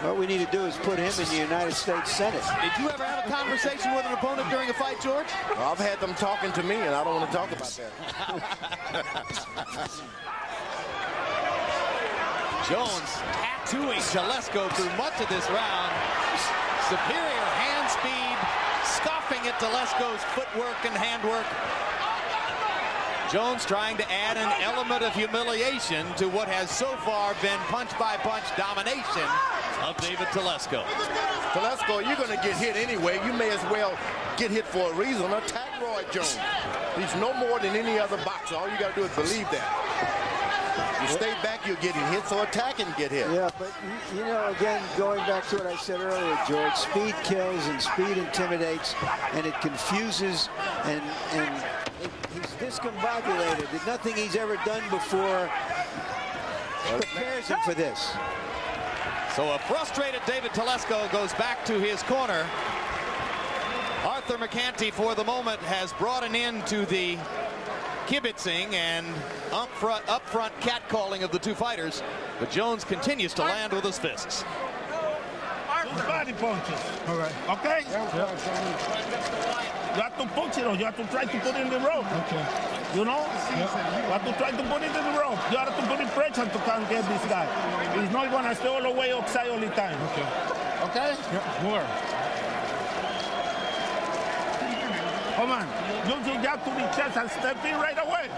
What we need to do is put him in the United States Senate. Did you ever have a conversation with an opponent during a fight, George? Well, I've had them talking to me, and I don't want to talk about that. Jones tattooing Telesco through much of this round. Superior hand speed, scoffing at Telesco's footwork and handwork. Jones trying to add an element of humiliation to what has so far been punch-by-punch domination of David Telesco. Telesco, you're going to get hit anyway. You may as well get hit for a reason. Attack Roy Jones. He's no more than any other boxer. All you got to do is believe that. You stay back, you're getting hit, so attack and get hit. Yeah, but, you know, again, going back to what I said earlier, George, speed kills and speed intimidates, and it confuses, and he's discombobulated. Nothing he's ever done before prepares him for this. So a frustrated David Telesco goes back to his corner. Arthur McCanty, for the moment, has brought an end to the kibitzing and upfront catcalling of the two fighters, but Jones continues to land with his fists. Body punches. All right. Okay? Yeah. You have to punch it, or you have to try to put it in the rope. Okay. You know? Yeah. You have to try to put it in the rope. You have to put in pressure to come get this guy. He's not going to stay all the way outside all the time. Okay. Okay? Yeah. Sure. Come on. You just got to the chest and step in right away.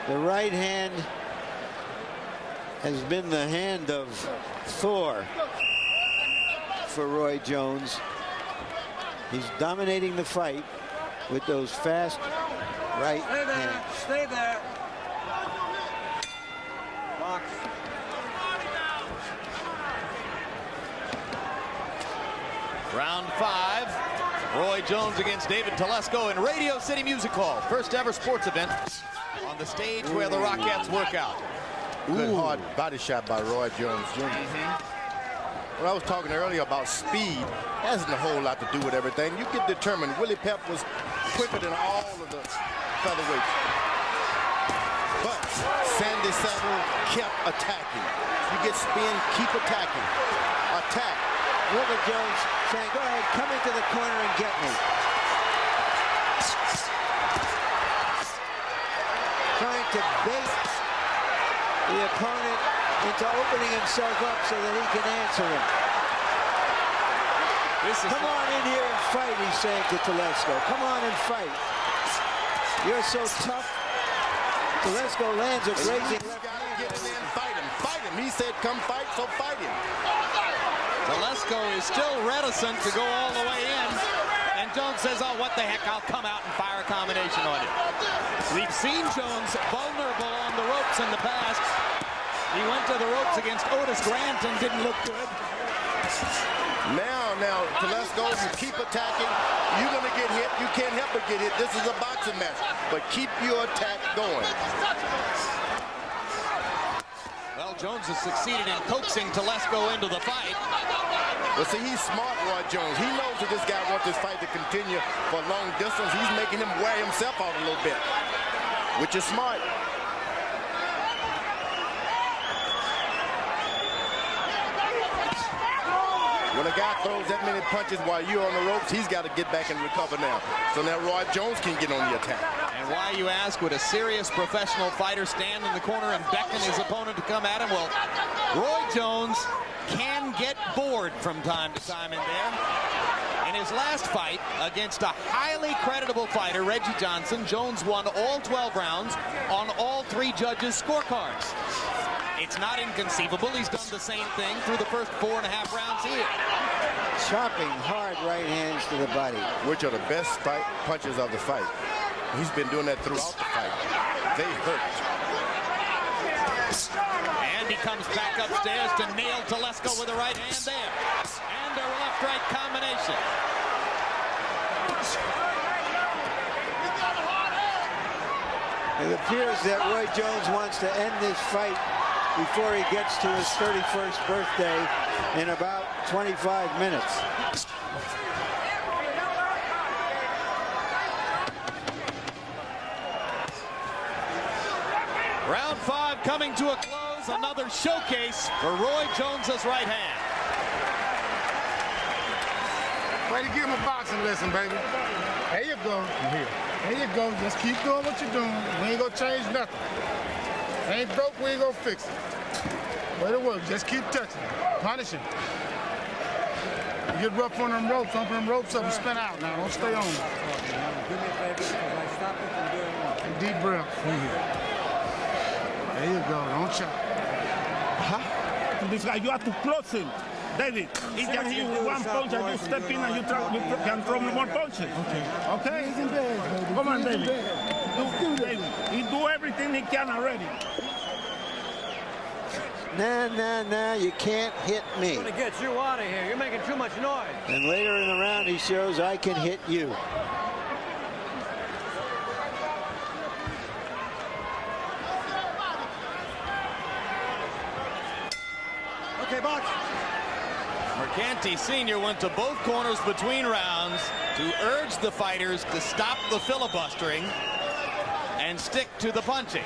The right hand has been the hand of Thor for Roy Jones. He's dominating the fight with those fast right hands. Stay there. Box. Round 5, Roy Jones against David Telesco in Radio City Music Hall. First ever sports event on the stage where the Rockettes work out. Good hard body shot by Roy Jones Jr. When I was talking earlier about speed, hasn't a whole lot to do with everything. You can determine Willie Pep was quicker than all of the featherweights. But Sandy Saddle kept attacking. You get spin, keep attacking. Attack. Look at Jones saying, go ahead, come into the corner and get me. Trying to bait the opponent into opening himself up so that he can answer him. Come on in here and fight, he's saying to Telesco. Come on and fight. You're so tough. Telesco lands a grazing left hand. Get in there and fight him. Fight him. He said, come fight, so fight him. Telesco is still reticent to go all the way in. And Jones says, oh, what the heck, I'll come out and fire a combination on you. We've seen Jones vulnerable on the ropes in the past. He went to the ropes against Otis Grant and didn't look good. Now, Telesco, you keep attacking, you're going to get hit. You can't help but get hit. This is a boxing match. But keep your attack going. Well, Well, Jones has succeeded in coaxing Telesco into the fight. Well, see, he's smart, Roy Jones. He knows that this guy wants this fight to continue for long distance. He's making him wear himself out a little bit, which is smart. When a guy throws that many punches while you're on the ropes, he's got to get back and recover now. So now Roy Jones can get on the attack. And why, you ask, would a serious professional fighter stand in the corner and beckon his opponent to come at him? Well, Roy Jones can get bored from time to time in there. In his last fight against a highly creditable fighter, Reggie Johnson, Jones won all 12 rounds on all 3 judges' scorecards. It's not inconceivable. He's done the same thing through the first 4.5 rounds here. Chopping hard right hands to the body. Which are the best punches of the fight. He's been doing that throughout the fight. They hurt. And he comes back upstairs to nail Telesco with a right hand there. And a left-right combination. It appears that Roy Jones wants to end this fight before he gets to his 31st birthday in about 25 minutes. Round 5 coming to a close. Another showcase for Roy Jones's right hand. Way to give him a boxing lesson, baby. There you go. There you go. Just keep doing what you're doing. We ain't gonna change nothing. Ain't broke, we ain't gonna fix it. Way to work. Just keep touching. Punish him. You get rough on them ropes. Open them ropes up and spin out now. Don't stay on them. Do me a favor because I stopped it from doing one. Deep breath. There you go. Don't chop. This guy, you have to close him. David, it's just you one punch and you step in and you can throw me more punches. Okay? Come on, David. David. He do everything he can already. Nah, you can't hit me. I'm gonna get you out of here. You're making too much noise. And later in the round, he shows I can hit you. Okay, box. Mercanti Sr. went to both corners between rounds to urge the fighters to stop the filibustering and stick to the punching.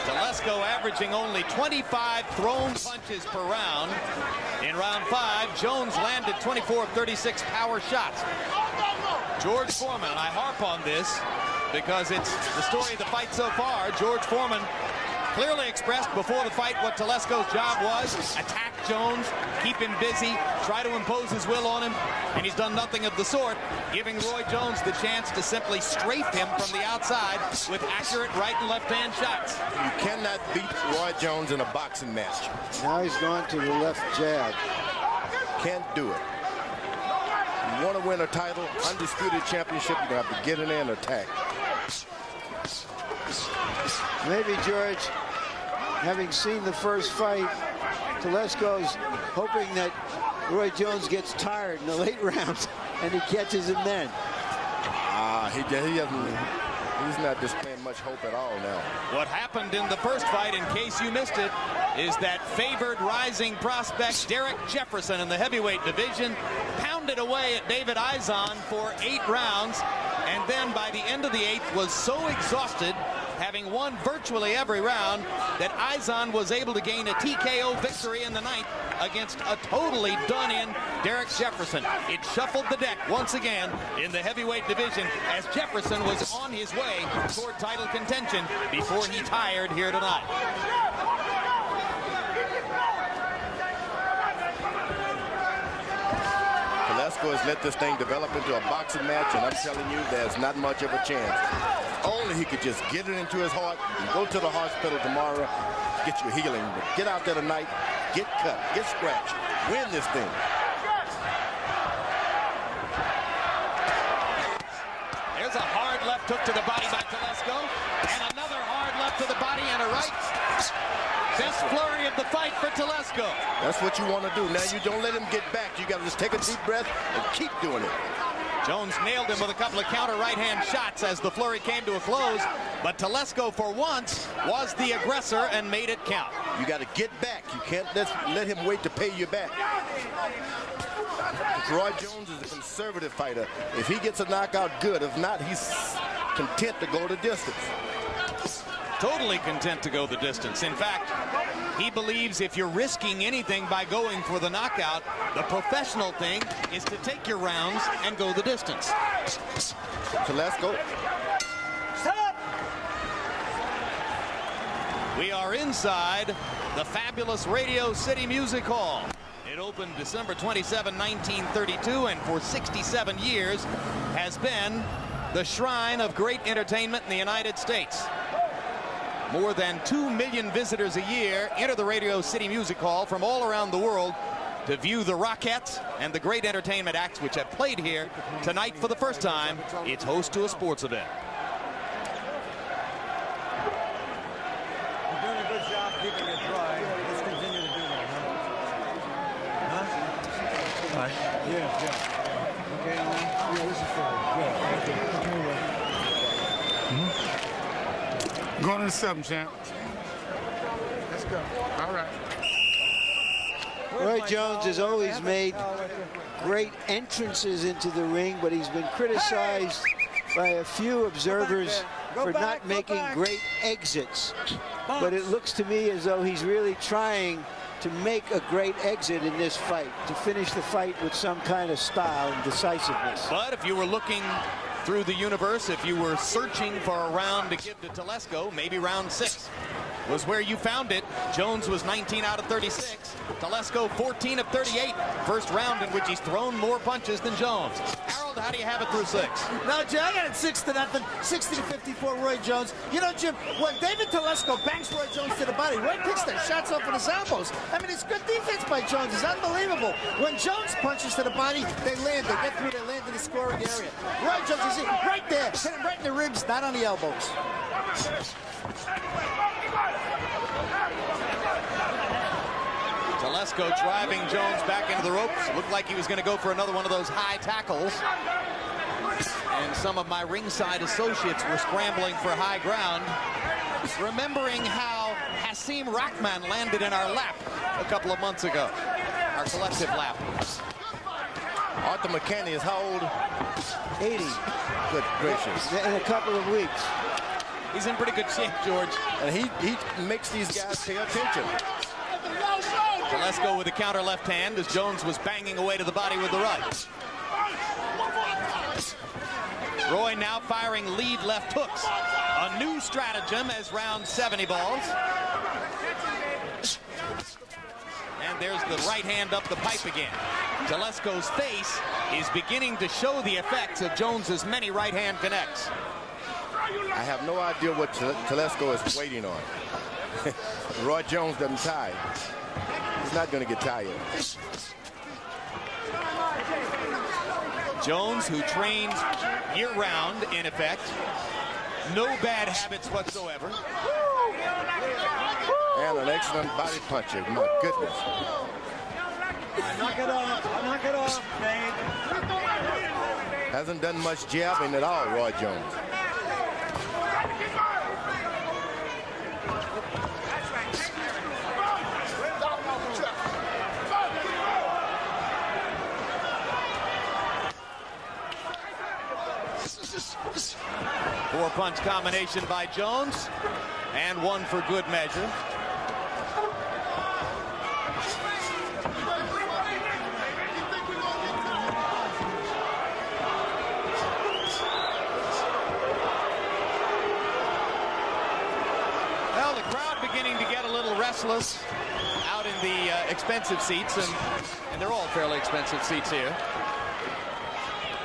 Telesco averaging only 25 thrown punches per round. In round 5, Jones landed 24 of 36 power shots. George Foreman, I harp on this because it's the story of the fight so far. George Foreman clearly expressed before the fight what Telesco's job was: attack Jones, keep him busy, try to impose his will on him, and he's done nothing of the sort, giving Roy Jones the chance to simply strafe him from the outside with accurate right and left hand shots. You cannot beat Roy Jones in a boxing match. Now he's gone to the left jab. Can't do it. You want to win a title, undisputed championship, you have to get in there and attack. Maybe, George, having seen the first fight, Telesco's hoping that Roy Jones gets tired in the late rounds and he catches him then. He's not displaying much hope at all now. What happened in the first fight, in case you missed it, is that favored rising prospect Derek Jefferson in the heavyweight division pounded away at David Izon for 8 rounds, and then by the end of the 8th was so exhausted, having won virtually every round, that Izon was able to gain a TKO victory in the 9th against a totally done-in Derek Jefferson. It shuffled the deck once again in the heavyweight division as Jefferson was on his way toward title contention before he tired here tonight. Telesco has let this thing develop into a boxing match, and I'm telling you, there's not much of a chance. Only he could just get it into his heart and go to the hospital tomorrow, get your healing. But get out there tonight, get cut, get scratched, win this thing. There's a hard left hook to the body by Telesco, and another hard left to the body and a right. Best flurry of the fight for Telesco. That's what you want to do. Now you don't let him get back. You got to just take a deep breath and keep doing it. Jones nailed him with a couple of counter right-hand shots as the flurry came to a close, but Telesco for once was the aggressor and made it count. You got to get back. You can't let him wait to pay you back. Roy Jones is a conservative fighter. If he gets a knockout, good. If not, he's content to go the distance. Totally content to go the distance. In fact, he believes if you're risking anything by going for the knockout, the professional thing is to take your rounds and go the distance. Telesco. Stop! We are inside the fabulous Radio City Music Hall. It opened December 27, 1932, and for 67 years has been the shrine of great entertainment in the United States. More than 2 million visitors a year enter the Radio City Music Hall from all around the world to view the Rockettes and the great entertainment acts which have played here. Tonight, for the first time, it's host to a sports event. You're doing a good job keeping it dry. Let's continue to do that, huh? Huh? Yeah. Okay, yeah, this is fair. Going to the 7th, champ. Let's go. All right. Roy Jones has always made great entrances into the ring, but he's been criticized by a few observers for not making great exits. But it looks to me as though he's really trying to make a great exit in this fight, to finish the fight with some kind of style and decisiveness. But if you were looking through the universe, if you were searching for a round to give to Telesco, maybe round 6 was where you found it. Jones was 19 out of 36. Telesco 14 of 38. First round in which he's thrown more punches than Jones. Harold, how do you have it through 6? No, Jim, I got it 6-0, 60-54 Roy Jones. You know, Jim, when David Telesco bangs Roy Jones to the body, Roy picks the shots off with his elbows. I mean, it's good defense by Jones. It's unbelievable. When Jones punches to the body, they land. They get through, they land in the scoring area. Roy Jones, you see, right there, hit him right in the ribs, not on the elbows. Telesco driving Jones back into the ropes. Looked like he was going to go for another one of those high tackles. And some of my ringside associates were scrambling for high ground, remembering how Hasim Rahman landed in our lap a couple of months ago. Our collective lap. Arthur McKinney is how old? 80. Good gracious. In a couple of weeks. He's in pretty good shape, George. And he makes these guys pay attention. Telesco with the counter left hand as Jones was banging away to the body with the right. Roy now firing lead left hooks. A new stratagem as round 70 balls. And there's the right hand up the pipe again. Telesco's face is beginning to show the effects of Jones's many right hand connects. I have no idea what Telesco is waiting on. Roy Jones doesn't tire. He's not going to get tired. Jones, who trains year-round, in effect. No bad habits whatsoever. And an excellent body puncher. My goodness. Knock it off, Dave. Hasn't done much jabbing at all, Roy Jones. 4-punch combination by Jones, and one for good measure. Well, the crowd beginning to get a little restless out in the expensive seats, and they're all fairly expensive seats here.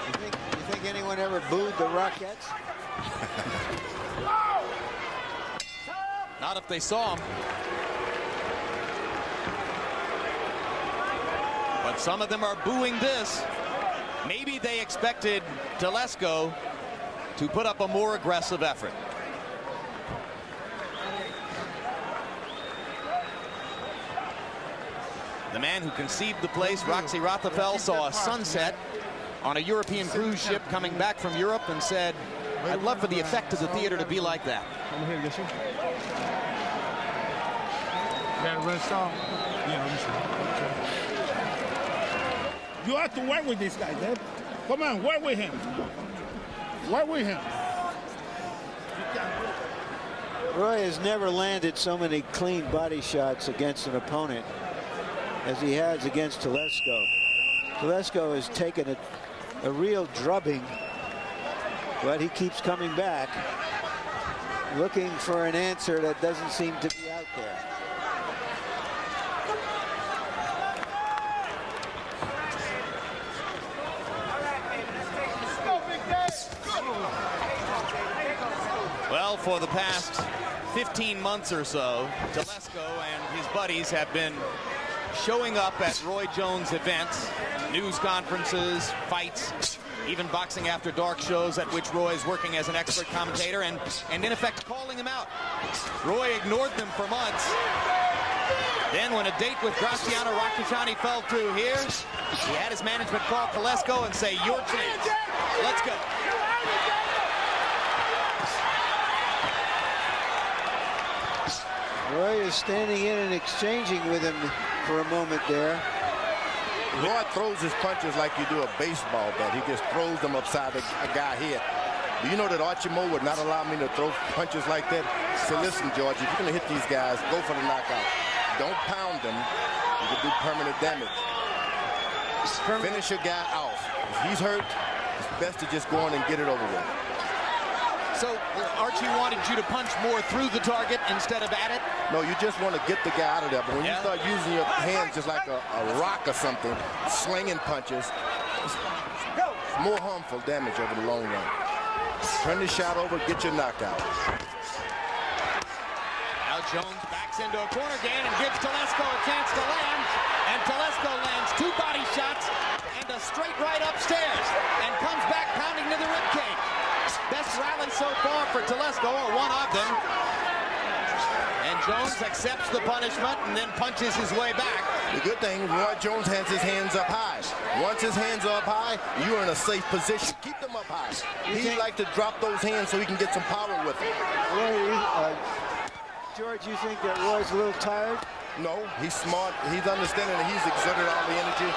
You think anyone ever booed the Rockettes? Not if they saw him. But some of them are booing this. Maybe they expected Telesco to put up a more aggressive effort. The man who conceived the place, Roxy Rothafel, saw a sunset on a European cruise ship coming back from Europe and said, I'd love for the effect of the theater to be like that. You have to work with this guy, Deb. Come on, work with him. Work with him. Roy has never landed so many clean body shots against an opponent as he has against Telesco. Telesco has taken a real drubbing, but he keeps coming back, looking for an answer that doesn't seem to be out there. Well, for the past 15 months or so, Telesco and his buddies have been showing up at Roy Jones events, news conferences, fights, even boxing after dark shows at which Roy is working as an expert commentator and in effect calling him out. Roy ignored them for months. Then when a date with Graziano Rakkhashani fell through here, he had his management call Telesco and say, your chance. Let's go. Roy is standing in and exchanging with him for a moment there. Roy throws his punches like you do a baseball bat. He just throws them upside a guy's head. Do you know that Archimo would not allow me to throw punches like that? So listen, George, if you're going to hit these guys, go for the knockout. Don't pound them. You can do permanent damage. Finish your guy off. If he's hurt, it's best to just go on and get it over with. So Archie wanted you to punch more through the target instead of at it? No, you just want to get the guy out of there. But when you start using your hands just like a rock or something, slinging punches, it's more harmful damage over the long run. Turn the shot over, get your knockout. Now Jones backs into a corner gain and gives Telesco a chance to land. And Telesco lands 2 body shots and a straight right upstairs and comes back pounding to the ribcage. Best rally so far for Telesco, or one of them. And Jones accepts the punishment and then punches his way back. The good thing, Roy Jones has his hands up high. Once his hands are up high, you're in a safe position. Keep them up high. He'd like to drop those hands so he can get some power with them. George, you think that Roy's a little tired? No, he's smart. He's understanding that he's exerted all the energy.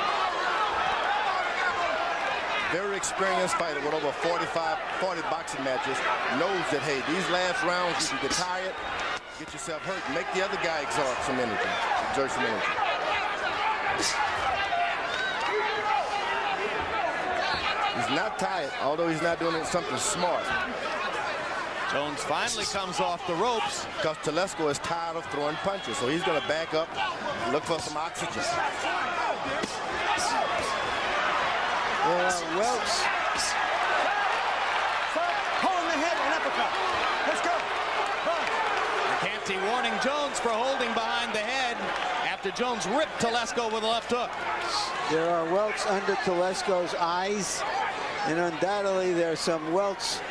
Very experienced fighter with over 40 boxing matches. Knows that, hey, these last rounds, you can get tired, get yourself hurt, make the other guy exert some energy. He's not tired, although he's not doing something smart. Jones finally comes off the ropes. Because Telesco is tired of throwing punches, so he's going to back up, look for some oxygen. Welts. Hold in the head and uppercut. Let's go. McCanty warning Jones for holding behind the head after Jones ripped Telesco with a left hook. There are welts under Telesco's eyes, and undoubtedly there are some welts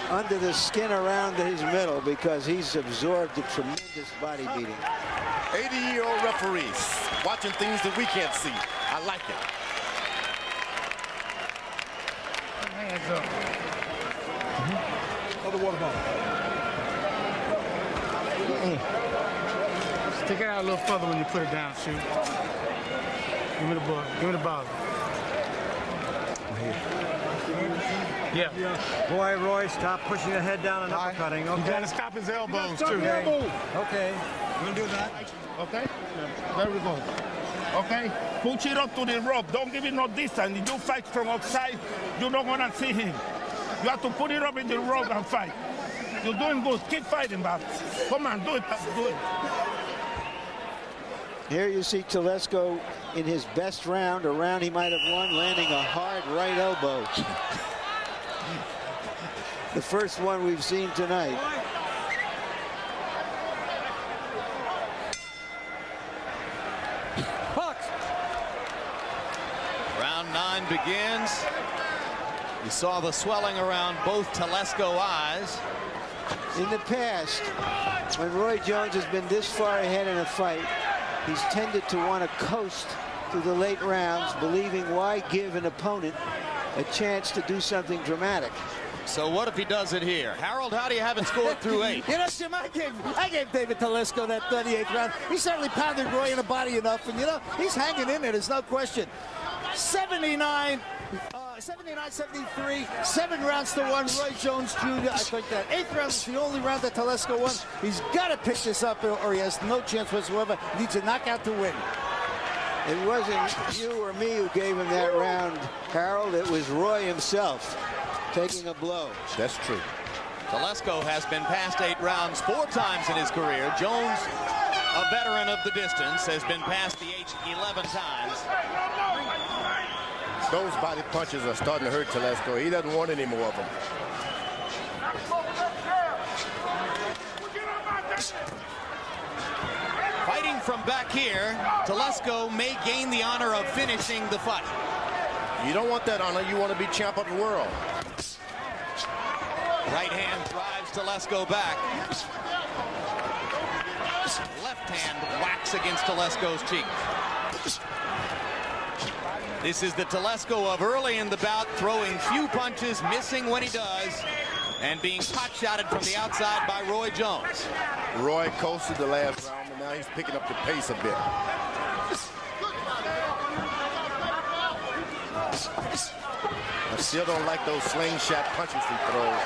under the skin around his middle because he's absorbed a tremendous body beating. 80-year-old referees watching things that we can't see. I like it. Hands up. Other water bottle. Stick it out a little further when you put it down, shoot. Give me the ball. Give me the bottle. Yeah. Boy, Roy, stop pushing your head down and uppercutting. Okay. You gotta stop his elbows, too. Okay. You gonna do that? Okay. There we go. Okay, push it up to the rope. Don't give it no distance. If you fight from outside, you don't want to see him. You have to put it up in the rope and fight. You're doing good. Keep fighting, Bob. Come on, do it. Do it. Here you see Telesco in his best round, a round he might have won, landing a hard right elbow. The first one we've seen tonight. Round 9 begins. You saw the swelling around both Telesco eyes. In the past, when Roy Jones has been this far ahead in a fight, he's tended to want to coast to the late rounds, believing why give an opponent a chance to do something dramatic. So what if he does it here? Harold, how do you have it scored through 8? You know, Jim, I gave David Telesco that 38th round. He certainly pounded Roy in the body enough, and, you know, he's hanging in there. There's no question. 79, 73, 7 rounds to 1. Roy Jones Jr. I think that 8th round is the only round that Telesco won. He's got to pick this up, or he has no chance whatsoever. He needs a knockout to win. It wasn't you or me who gave him that round, Harold. It was Roy himself taking a blow. That's true. Telesco has been past 8 rounds 4 times in his career. Jones, a veteran of the distance, has been past the 11 times. Those body punches are starting to hurt Telesco. He doesn't want any more of them. Fighting from back here, Telesco may gain the honor of finishing the fight. You don't want that honor. You want to be champ of the world. Right hand drives Telesco back. Left hand whacks against Telesco's cheek. This is the Telesco of early in the bout, throwing few punches, missing when he does, and being pot-shotted from the outside by Roy Jones. Roy coasted the last round, and now he's picking up the pace a bit. I still don't like those slingshot punches he throws.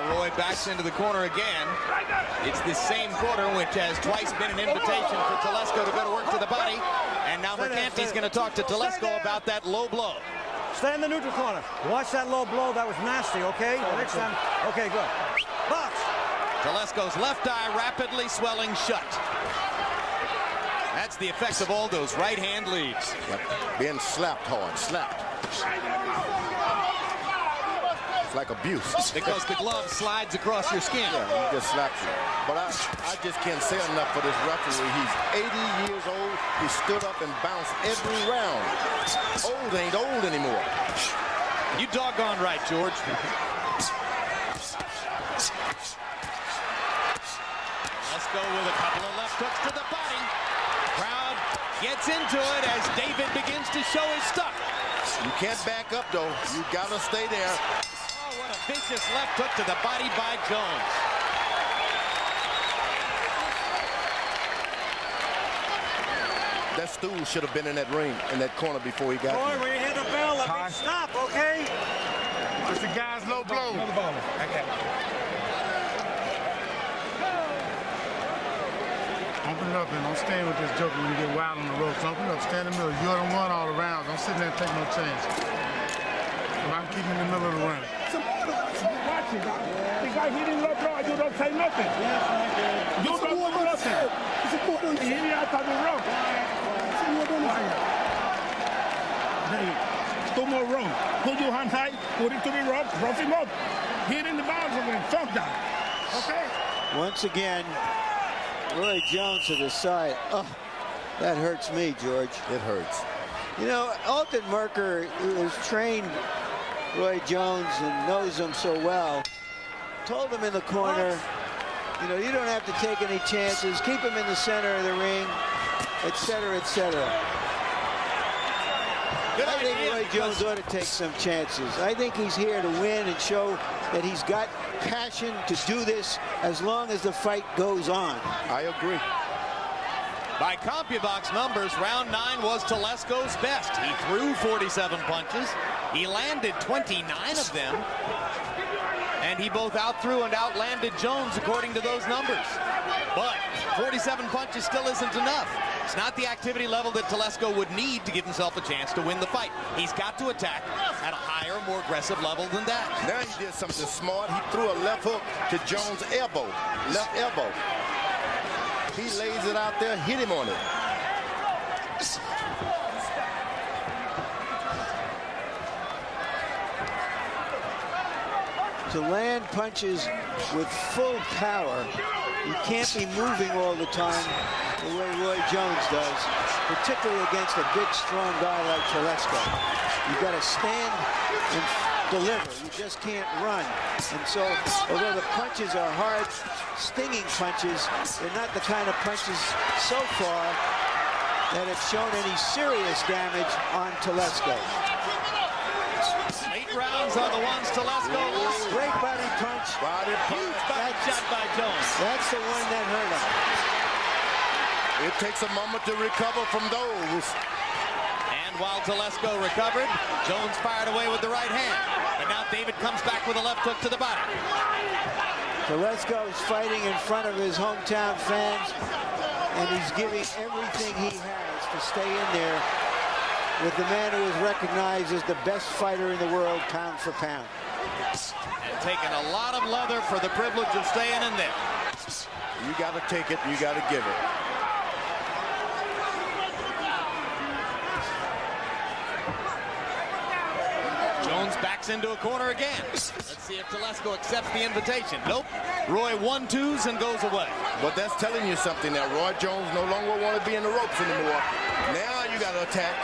Roy backs into the corner again. It's the same corner which has twice been an invitation for Telesco to go to work to the body. And now Mercanti's going to talk to Telesco about that low blow. Stay in the neutral corner. Watch that low blow. That was nasty, okay? Next time. Okay, good. Box. Telesco's left eye rapidly swelling shut. That's the effects of Aldo's right hand leads. Yep. Being slapped hard, slapped. It's like abuse. Because the glove slides across your skin. Yeah, he just slaps you. But I just can't say enough for this referee. He's 80 years old. He stood up and bounced every round. Old ain't old anymore. You doggone right, George. Let's go with a couple of left hooks to the body. Crowd gets into it as David begins to show his stuff. You can't back up, though. You gotta stay there. Oh, what a vicious left hook to the body by Jones. That stool should have been in that ring, in that corner before he got Boy, there. when you hit the bell, let me stop, okay? It's the guy's low blow. Another ball. Okay. Open it up and don't stand with this joker when you get wild on the ropes. Open it up, stand in the middle. You're the one all around. Don't sit there and take no chance. If I'm keeping in the middle of the ring. Watch it. The guy hitting low blow, you don't say nothing. You don't do nothing. He hit out of the rope. There, 2 more rounds. Put your hand high, put it to the rope, rough him up. Hit in the bounce again, thump down. Okay? Once again, Roy Jones to the side. Oh, that hurts me, George. It hurts. You know, Alton Merker, who has trained Roy Jones and knows him so well, told him in the corner, you know, you don't have to take any chances. Keep him in the center of the ring, etc., etc. I think Roy Jones ought to take some chances. I think he's here to win and show that he's got passion to do this as long as the fight goes on. I agree. By CompuBox numbers, round 9 was Telesco's best. He threw 47 punches. He landed 29 of them. And he both outthrew and outlanded Jones according to those numbers. But 47 punches still isn't enough. It's not the activity level that Telesco would need to give himself a chance to win the fight. He's got to attack at a higher, more aggressive level than that. Now he did something smart. He threw a left hook to Jones' elbow, left elbow. He lays it out there, hit him on it. To land punches with full power, you can't be moving all the time the way Roy Jones does, particularly against a big, strong guy like Telesco. You've got to stand and deliver. You just can't run. And so, although the punches are hard, stinging punches, they're not the kind of punches so far that have shown any serious damage on Telesco. 8 rounds are the ones Telesco. Great body punch. Huge body shot by Jones. That's the one that hurt him. It takes a moment to recover from those. And while Telesco recovered, Jones fired away with the right hand. And now David comes back with a left hook to the body. Telesco is fighting in front of his hometown fans, and he's giving everything he has to stay in there with the man who is recognized as the best fighter in the world, pound for pound. And taking a lot of leather for the privilege of staying in there. You got to take it, you got to give it. Jones backs into a corner again. Let's see if Telesco accepts the invitation. Nope. Roy 1-2s and goes away. But that's telling you something that Roy Jones no longer want to be in the ropes anymore. Now you got to attack.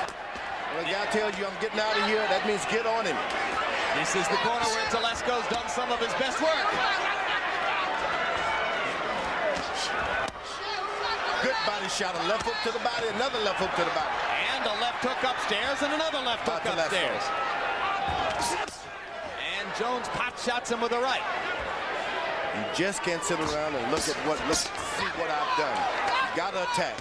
When a guy tells you I'm getting out of here, that means get on him. This is the corner where Telesco's done some of his best work. Good body shot, a left hook to the body, another left hook to the body. And a left hook upstairs and another left hook upstairs. And Jones pot shots him with a right. You just can't sit around and see what I've done. You gotta attack.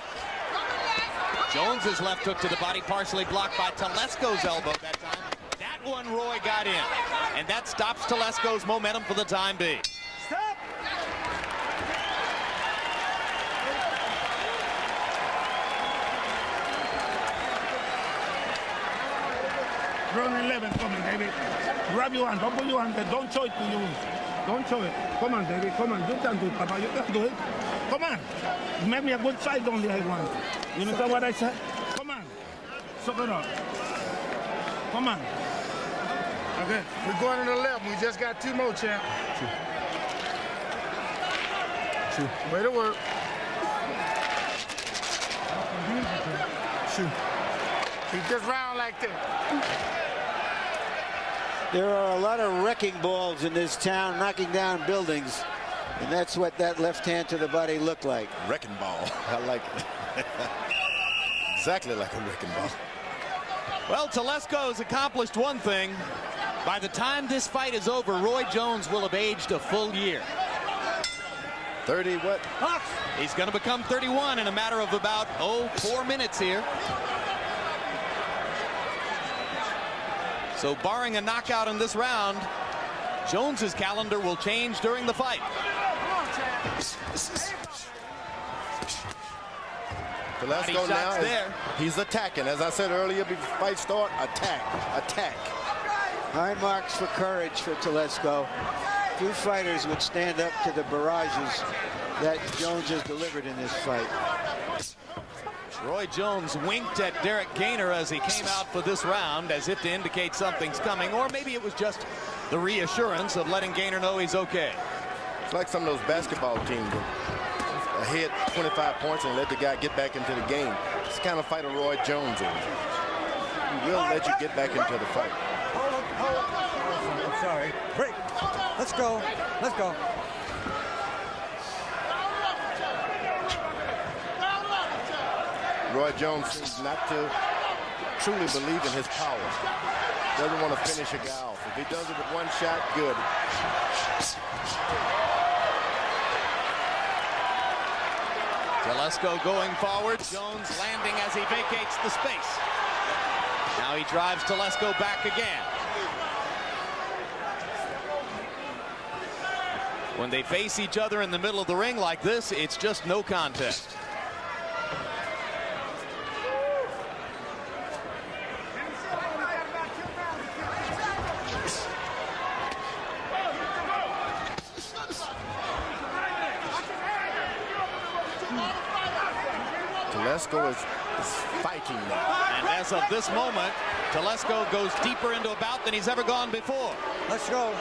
Jones's left hook to the body partially blocked by Telesco's elbow that time. That one Roy got in. And that stops Telesco's momentum for the time being. Stop! Round 11 coming, David. Grab your hand, don't put your hand there. Don't show it to you. Don't show it. Come on, David, come on. You can do it, Papa. You can do it. Come on. Make me a good fight only, I want. You understand what I said? Come on. Suck it up. Come on. Okay. We're going to the left. We just got 2 more, champ. Way to work. Keep this round like that. There are a lot of wrecking balls in this town, knocking down buildings, and that's what that left hand to the body looked like. Wrecking ball. I like it. Exactly like a wrecking ball. Well, Telesco's accomplished one thing. By the time this fight is over, Roy Jones will have aged a full year. 30 what? He's going to become 31 in a matter of about, 4 minutes here. So barring a knockout in this round, Jones's calendar will change during the fight. Telesco now there. He's attacking. As I said earlier, before the fight start, attack, attack. High marks for courage for Telesco. Few fighters would stand up to the barrages that Jones has delivered in this fight. Roy Jones winked at Derek Gainer as he came out for this round as if to indicate something's coming, or maybe it was just the reassurance of letting Gainer know he's okay. It's like some of those basketball teams ahead 25 points and let the guy get back into the game. It's the kind of fighter Roy Jones is. He will let you get back into the fight. I'm sorry. Break. Let's go. Let's go. Roy Jones seems not to truly believe in his power. Doesn't want to finish a guy off. If he does it with one shot, good. Telesco going forward. Jones landing as he vacates the space. Now he drives Telesco back again. When they face each other in the middle of the ring like this, it's just no contest. Telesco is fighting now. And as of this moment, Telesco goes deeper into a bout than he's ever gone before. Let's go.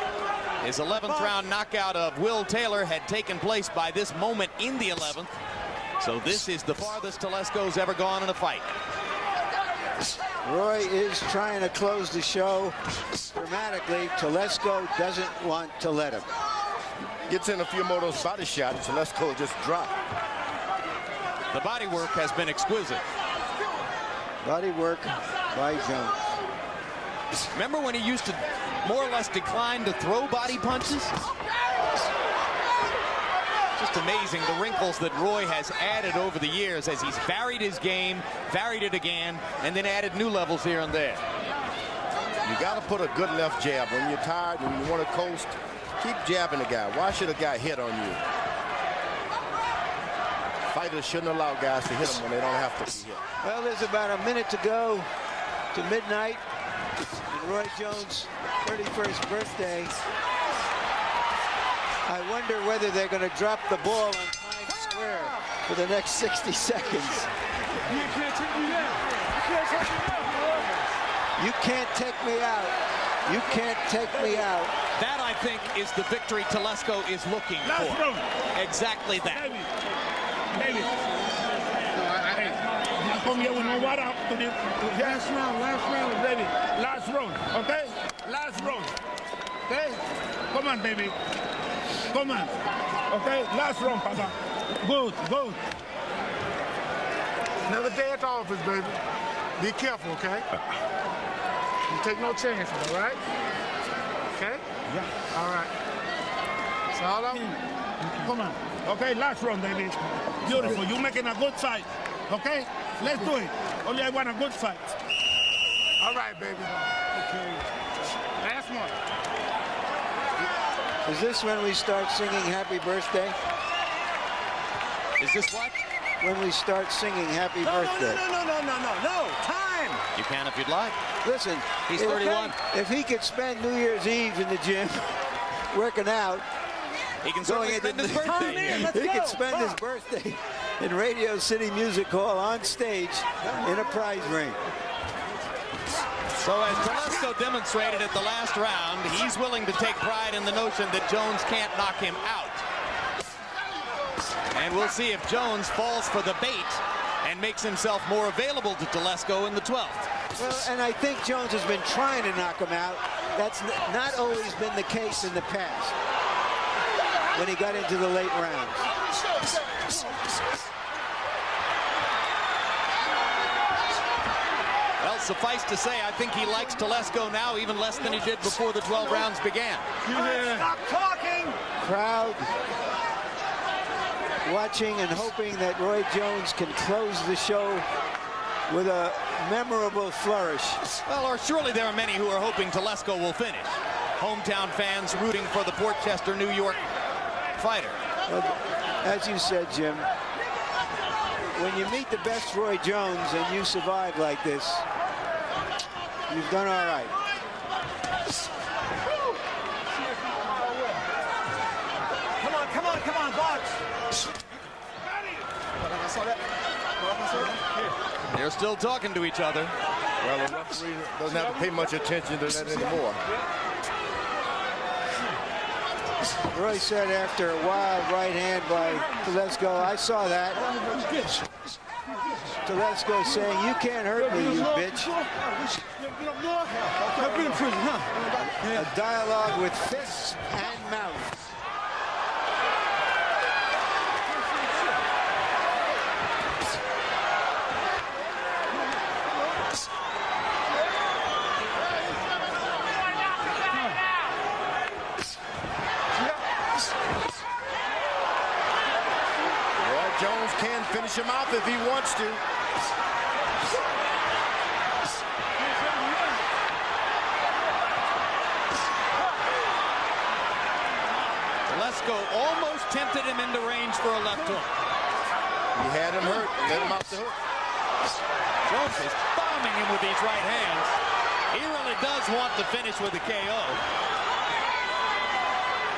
His 11th round knockout of Will Taylor had taken place by this moment in the 11th. So this is the farthest Telesco's ever gone in a fight. Roy is trying to close the show dramatically. Telesco doesn't want to let him. Gets in a few more of those body shots, Telesco just dropped. The body work has been exquisite. Body work by Jones. Remember when he used to more or less decline to throw body punches? Just amazing the wrinkles that Roy has added over the years as he's varied his game, varied it again, and then added new levels here and there. You got to put a good left jab. When you're tired, when you want to coast, keep jabbing the guy. Why should a guy hit on you? Fighters shouldn't allow guys to hit them when they don't have to be hit. Well, there's about a minute to go to midnight. And Roy Jones' 31st birthday. I wonder whether they're going to drop the ball on Times Square for the next 60 seconds. You can't take me out. You can't take me out. You can't take me out. That, I think, is the victory Telesco is looking for. Exactly that. Baby. Come here with no water to the last round, baby. Last round, okay? Last round. Okay? Come on, baby. Come on. Okay? Last round, Papa. Good, good. Never day at the office, baby. Be careful, okay? You take no chances, all right? Okay? Yeah. All right. That's all I want. Come on. Okay, last round, baby. Beautiful. You're making a good fight. Okay? Let's do it. Only I want a good fight. All right, baby. Okay. Last one. Is this when we start singing Happy Birthday? Is this what? When we start singing Happy Birthday. No. Time. You can if you'd like. Listen, He's 31. If he could spend New Year's Eve in the gym working out, he can certainly spend his birthday. He can spend his birthday in Radio City Music Hall on stage in a prize ring. So as Telesco demonstrated at the last round, he's willing to take pride in the notion that Jones can't knock him out. And we'll see if Jones falls for the bait and makes himself more available to Telesco in the 12th. Well, and I think Jones has been trying to knock him out. That's not always been the case in the past when he got into the late rounds. Well, suffice to say, I think he likes Telesco now even less than he did before the 12 rounds began. Stop talking! Crowd watching and hoping that Roy Jones can close the show with a memorable flourish. Well, or surely there are many who are hoping Telesco will finish. Hometown fans rooting for the Portchester, New York fighter. Well, as you said, Jim, when you meet the best Roy Jones and you survive like this, you've done all right. Come on, box. They're still talking to each other. Well, the referee doesn't have to pay much attention to that anymore. Roy said after a wild right hand by Telesco, I saw that. Telesco saying, you can't hurt me, you bitch. A dialogue with fists and mouth. Jones can finish him off if he wants to. Telesco almost tempted him into range for a left hook. He had him hurt, let him off the hook. Jones is bombing him with these right hands. He really does want to finish with a KO.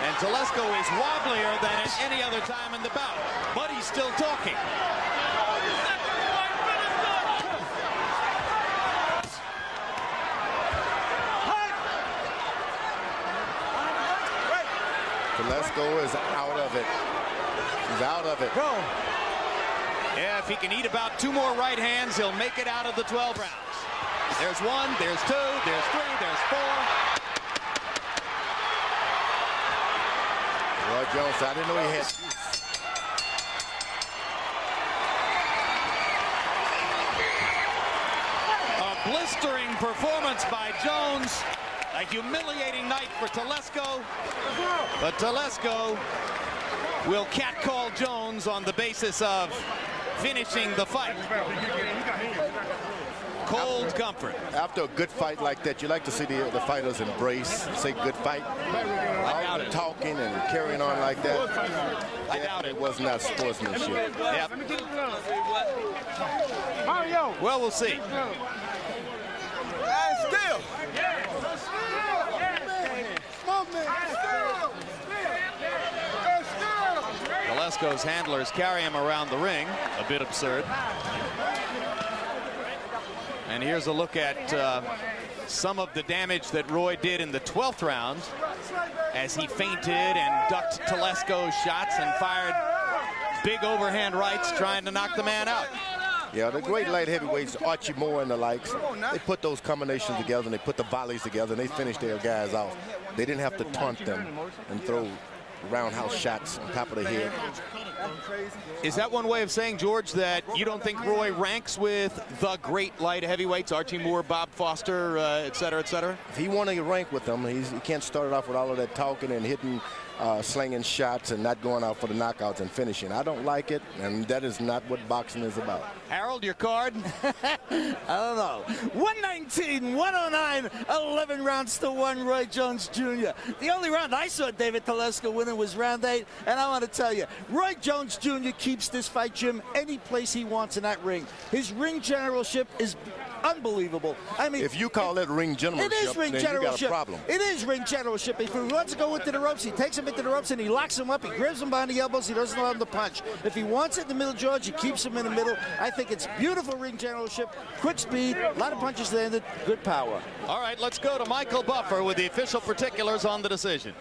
And Telesco is wobblier than at any other time in the bout, but he's still talking. Telesco is out of it. He's out of it. Go. Yeah, if he can eat about 2 more right hands, he'll make it out of the 12 rounds. There's one, there's two, there's three, there's four. Roy Jones, I didn't know he had. A blistering performance by Jones. A humiliating night for Telesco. But Telesco will catcall Jones on the basis of finishing the fight. Cold comfort. After a good fight like that, you like to see the fighters embrace, say good fight. All the talking and carrying on like that. I doubt it. Was not sportsmanship. Yep. Well, we'll see. Still. Telesco's handlers carry him around the ring. A bit absurd. And here's a look at some of the damage that Roy did in the 12th round as he feinted and ducked Telesco's shots and fired big overhand rights trying to knock the man out. Yeah, the great light heavyweights, Archie Moore and the likes, they put those combinations together and they put the volleys together and they finished their guys off. They didn't have to taunt them and throw roundhouse shots on top of the head. Is that one way of saying, George, that you don't think Roy ranks with the great light heavyweights, Archie Moore, Bob Foster, et cetera, et cetera? If he want to rank with them, he can't start it off with all of that talking and hitting, slinging shots and not going out for the knockouts and finishing. I don't like it, and that is not what boxing is about. Harold, your card? I don't know. 119, 109, 11 rounds to 1, Roy Jones Jr. The only round I saw David Telesco winning was round 8, and I want to tell you, Roy Jones Jr. keeps this fight, Jim, any place he wants in that ring. His ring generalship is unbelievable. I mean, if you call that ring generalship, it is ring then generalship. you got a problem. It is ring generalship. If he wants to go into the ropes, he takes him into the ropes and he locks him up. He grips him behind the elbows. He doesn't allow him to punch. If he wants it in the middle, George, he keeps him in the middle. I think it's beautiful ring generalship. Quick speed, a lot of punches landed, good power. All right, let's go to Michael Buffer with the official particulars on the decision.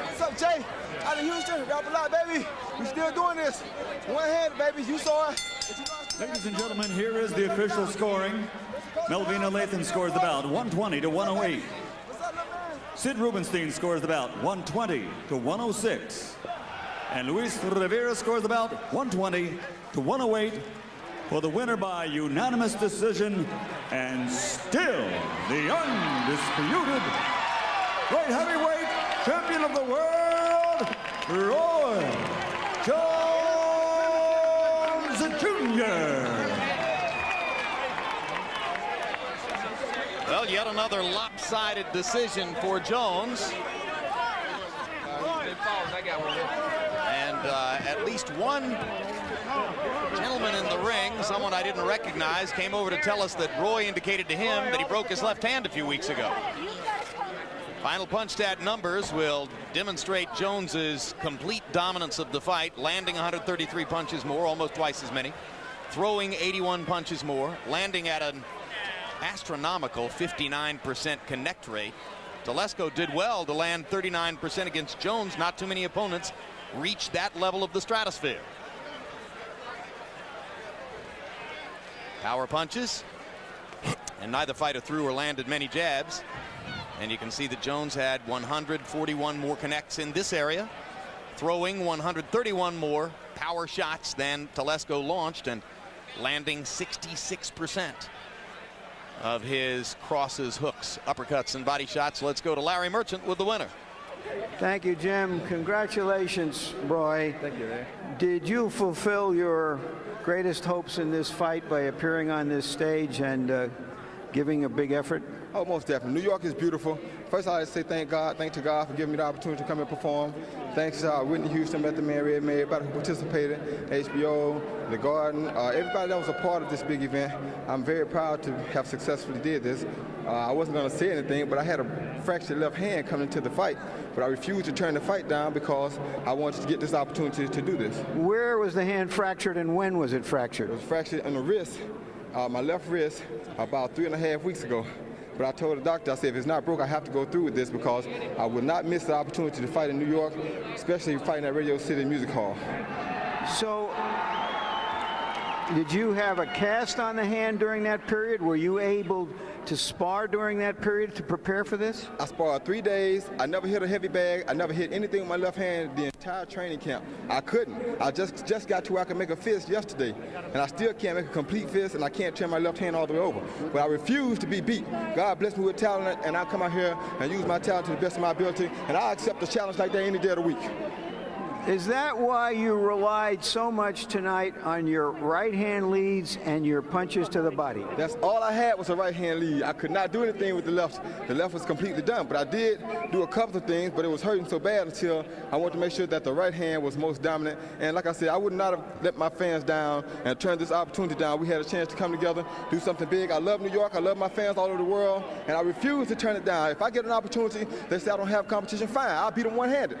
What's up, Jay? Out of Houston, rap a lot, baby. We still doing this. One-handed, baby. You saw it. Ladies and gentlemen, here is the official scoring. Melvina Lathan scores the bout 120 to 108. Sid Rubenstein scores the bout 120 to 106. And Luis Rivera scores the bout 120 to 108 for the winner by unanimous decision and still the undisputed light heavyweight champion of the world, Roy Jones Jr. Well, yet another lopsided decision for Jones. And at least one gentleman in the ring, someone I didn't recognize, came over to tell us that Roy indicated to him that he broke his left hand a few weeks ago. Final punch stat numbers will demonstrate Jones's complete dominance of the fight, landing 133 punches more, almost twice as many, throwing 81 punches more, landing at an astronomical 59% connect rate. Telesco did well to land 39% against Jones. Not too many opponents reach that level of the stratosphere. Power punches, and neither fighter threw or landed many jabs. And you can see that Jones had 141 more connects in this area, throwing 131 more power shots than Telesco launched, and landing 66% of his crosses, hooks, uppercuts, and body shots. Let's go to Larry Merchant with the winner. Thank you, Jim. Congratulations, Roy. Thank you, Larry. Did you fulfill your greatest hopes in this fight by appearing on this stage and giving a big effort? Oh, most definitely. New York is beautiful. First, I'd like to say thank to God for giving me the opportunity to come and perform. Thanks to Whitney Houston, Method Man, Red May, everybody who participated, HBO, The Garden, everybody that was a part of this big event. I'm very proud to have successfully did this. I wasn't going to say anything, but I had a fractured left hand coming into the fight, but I refused to turn the fight down because I wanted to get this opportunity to do this. Where was the hand fractured and when was it fractured? It was fractured in the wrist, my left wrist, about 3.5 weeks ago. But I told the doctor, I said, if it's not broke, I have to go through with this because I would not miss the opportunity to fight in New York, especially fighting at Radio City Music Hall. So Did you have a cast on the hand during that period? Were you able to spar during that period to prepare for this? I sparred 3 days. I never hit a heavy bag. I never hit anything with my left hand the entire training camp. I couldn't. I just got to where I could make a fist yesterday, and I still can't make a complete fist, and I can't turn my left hand all the way over. But I refuse to be beat. God bless me with talent, and I come out here and use my talent to the best of my ability, and I accept a challenge like that any day of the week. Is that why you relied so much tonight on your right-hand leads and your punches to the body? That's all I had was a right-hand lead. I could not do anything with the left. The left was completely done, but I did do a couple of things, but it was hurting so bad until I wanted to make sure that the right hand was most dominant. And like I said, I would not have let my fans down and turned this opportunity down. We had a chance to come together, do something big. I love New York. I love my fans all over the world, and I refuse to turn it down. If I get an opportunity, they say I don't have competition, fine. I'll beat them one-handed.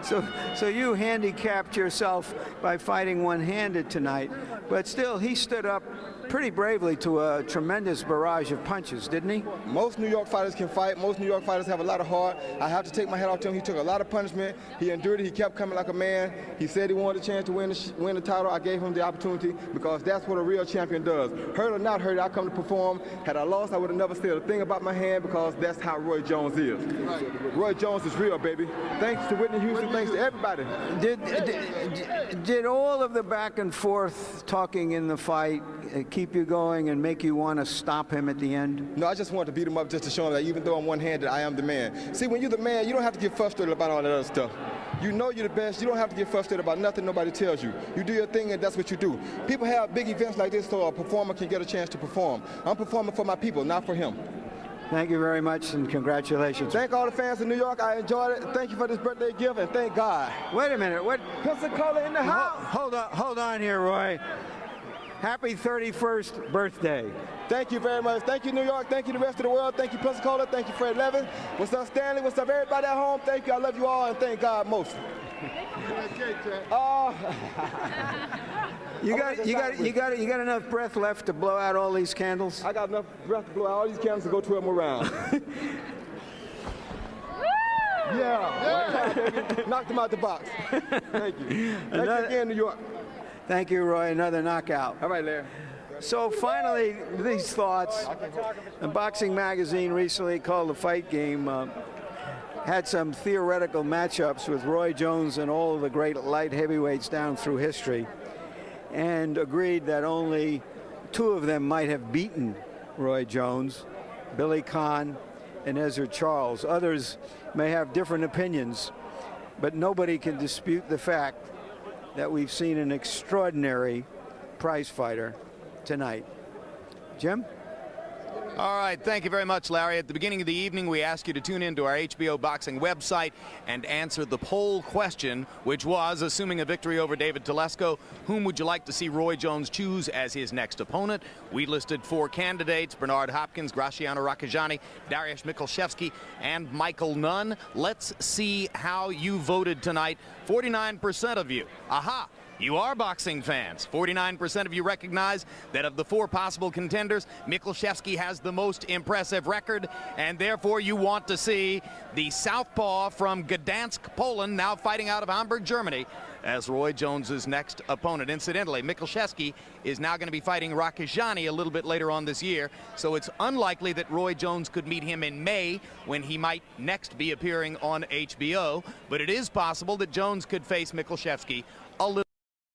So you handicapped yourself by fighting one-handed tonight, but still he stood up pretty bravely to a tremendous barrage of punches, didn't he? Most New York fighters can fight. Most New York fighters have a lot of heart. I have to take my hat off to him. He took a lot of punishment. He endured it. He kept coming like a man. He said he wanted a chance to win the title. I gave him the opportunity because that's what a real champion does. Hurt or not hurt, I come to perform. Had I lost, I would have never said a thing about my hand because that's how Roy Jones is. Roy Jones is real, baby. Thanks to Whitney Houston. Thanks to everybody. Did all of the back and forth talking in the fight keep you going and make you want to stop him at the end? No, I just wanted to beat him up just to show him that even though I'm one-handed, I am the man. See, when you're the man, you don't have to get frustrated about all that other stuff. You know you're the best. You don't have to get frustrated about nothing nobody tells you. You do your thing, and that's what you do. People have big events like this so a performer can get a chance to perform. I'm performing for my people, not for him. Thank you very much, and congratulations. Thank all the fans in New York. I enjoyed it. Thank you for this birthday gift, and thank God. Wait a minute. What? Pensacola in the house. Hold on here, Roy. Happy 31st birthday. Thank you very much. Thank you, New York. Thank you, the rest of the world. Thank you, Pensacola. Thank you, Fred Levin. What's up, Stanley? What's up, everybody at home? Thank you. I love you all, and thank God most. You got enough breath left to blow out all these candles? I got enough breath to blow out all these candles to go 12 more rounds. Yeah. Knocked him out the box. Thank you. Thank you again, New York. Thank you, Roy. Another knockout. All right, Larry. So finally, these thoughts. A boxing magazine recently called The Fight Game had some theoretical matchups with Roy Jones and all of the great light heavyweights down through history, and agreed that only 2 of them might have beaten Roy Jones, Billy Conn and Ezra Charles. Others may have different opinions, but nobody can dispute the fact that we've seen an extraordinary prize fighter tonight. Jim? All right, thank you very much, Larry. At the beginning of the evening, we asked you to tune in to our HBO Boxing website and answer the poll question, which was, assuming a victory over David Telesco, whom would you like to see Roy Jones choose as his next opponent? We listed 4 candidates: Bernard Hopkins, Graciano Rakhijani, Dariush Michalczewski, and Michael Nunn. Let's see how you voted tonight. 49% of you. Aha! You are boxing fans. 49% of you recognize that of the 4 possible contenders, Michalczewski has the most impressive record, and therefore you want to see the southpaw from Gdansk, Poland, now fighting out of Hamburg, Germany, as Roy Jones's next opponent. Incidentally, Michalczewski is now going to be fighting Rakhijani a little bit later on this year, so it's unlikely that Roy Jones could meet him in May when he might next be appearing on HBO, but it is possible that Jones could face Michalczewski a little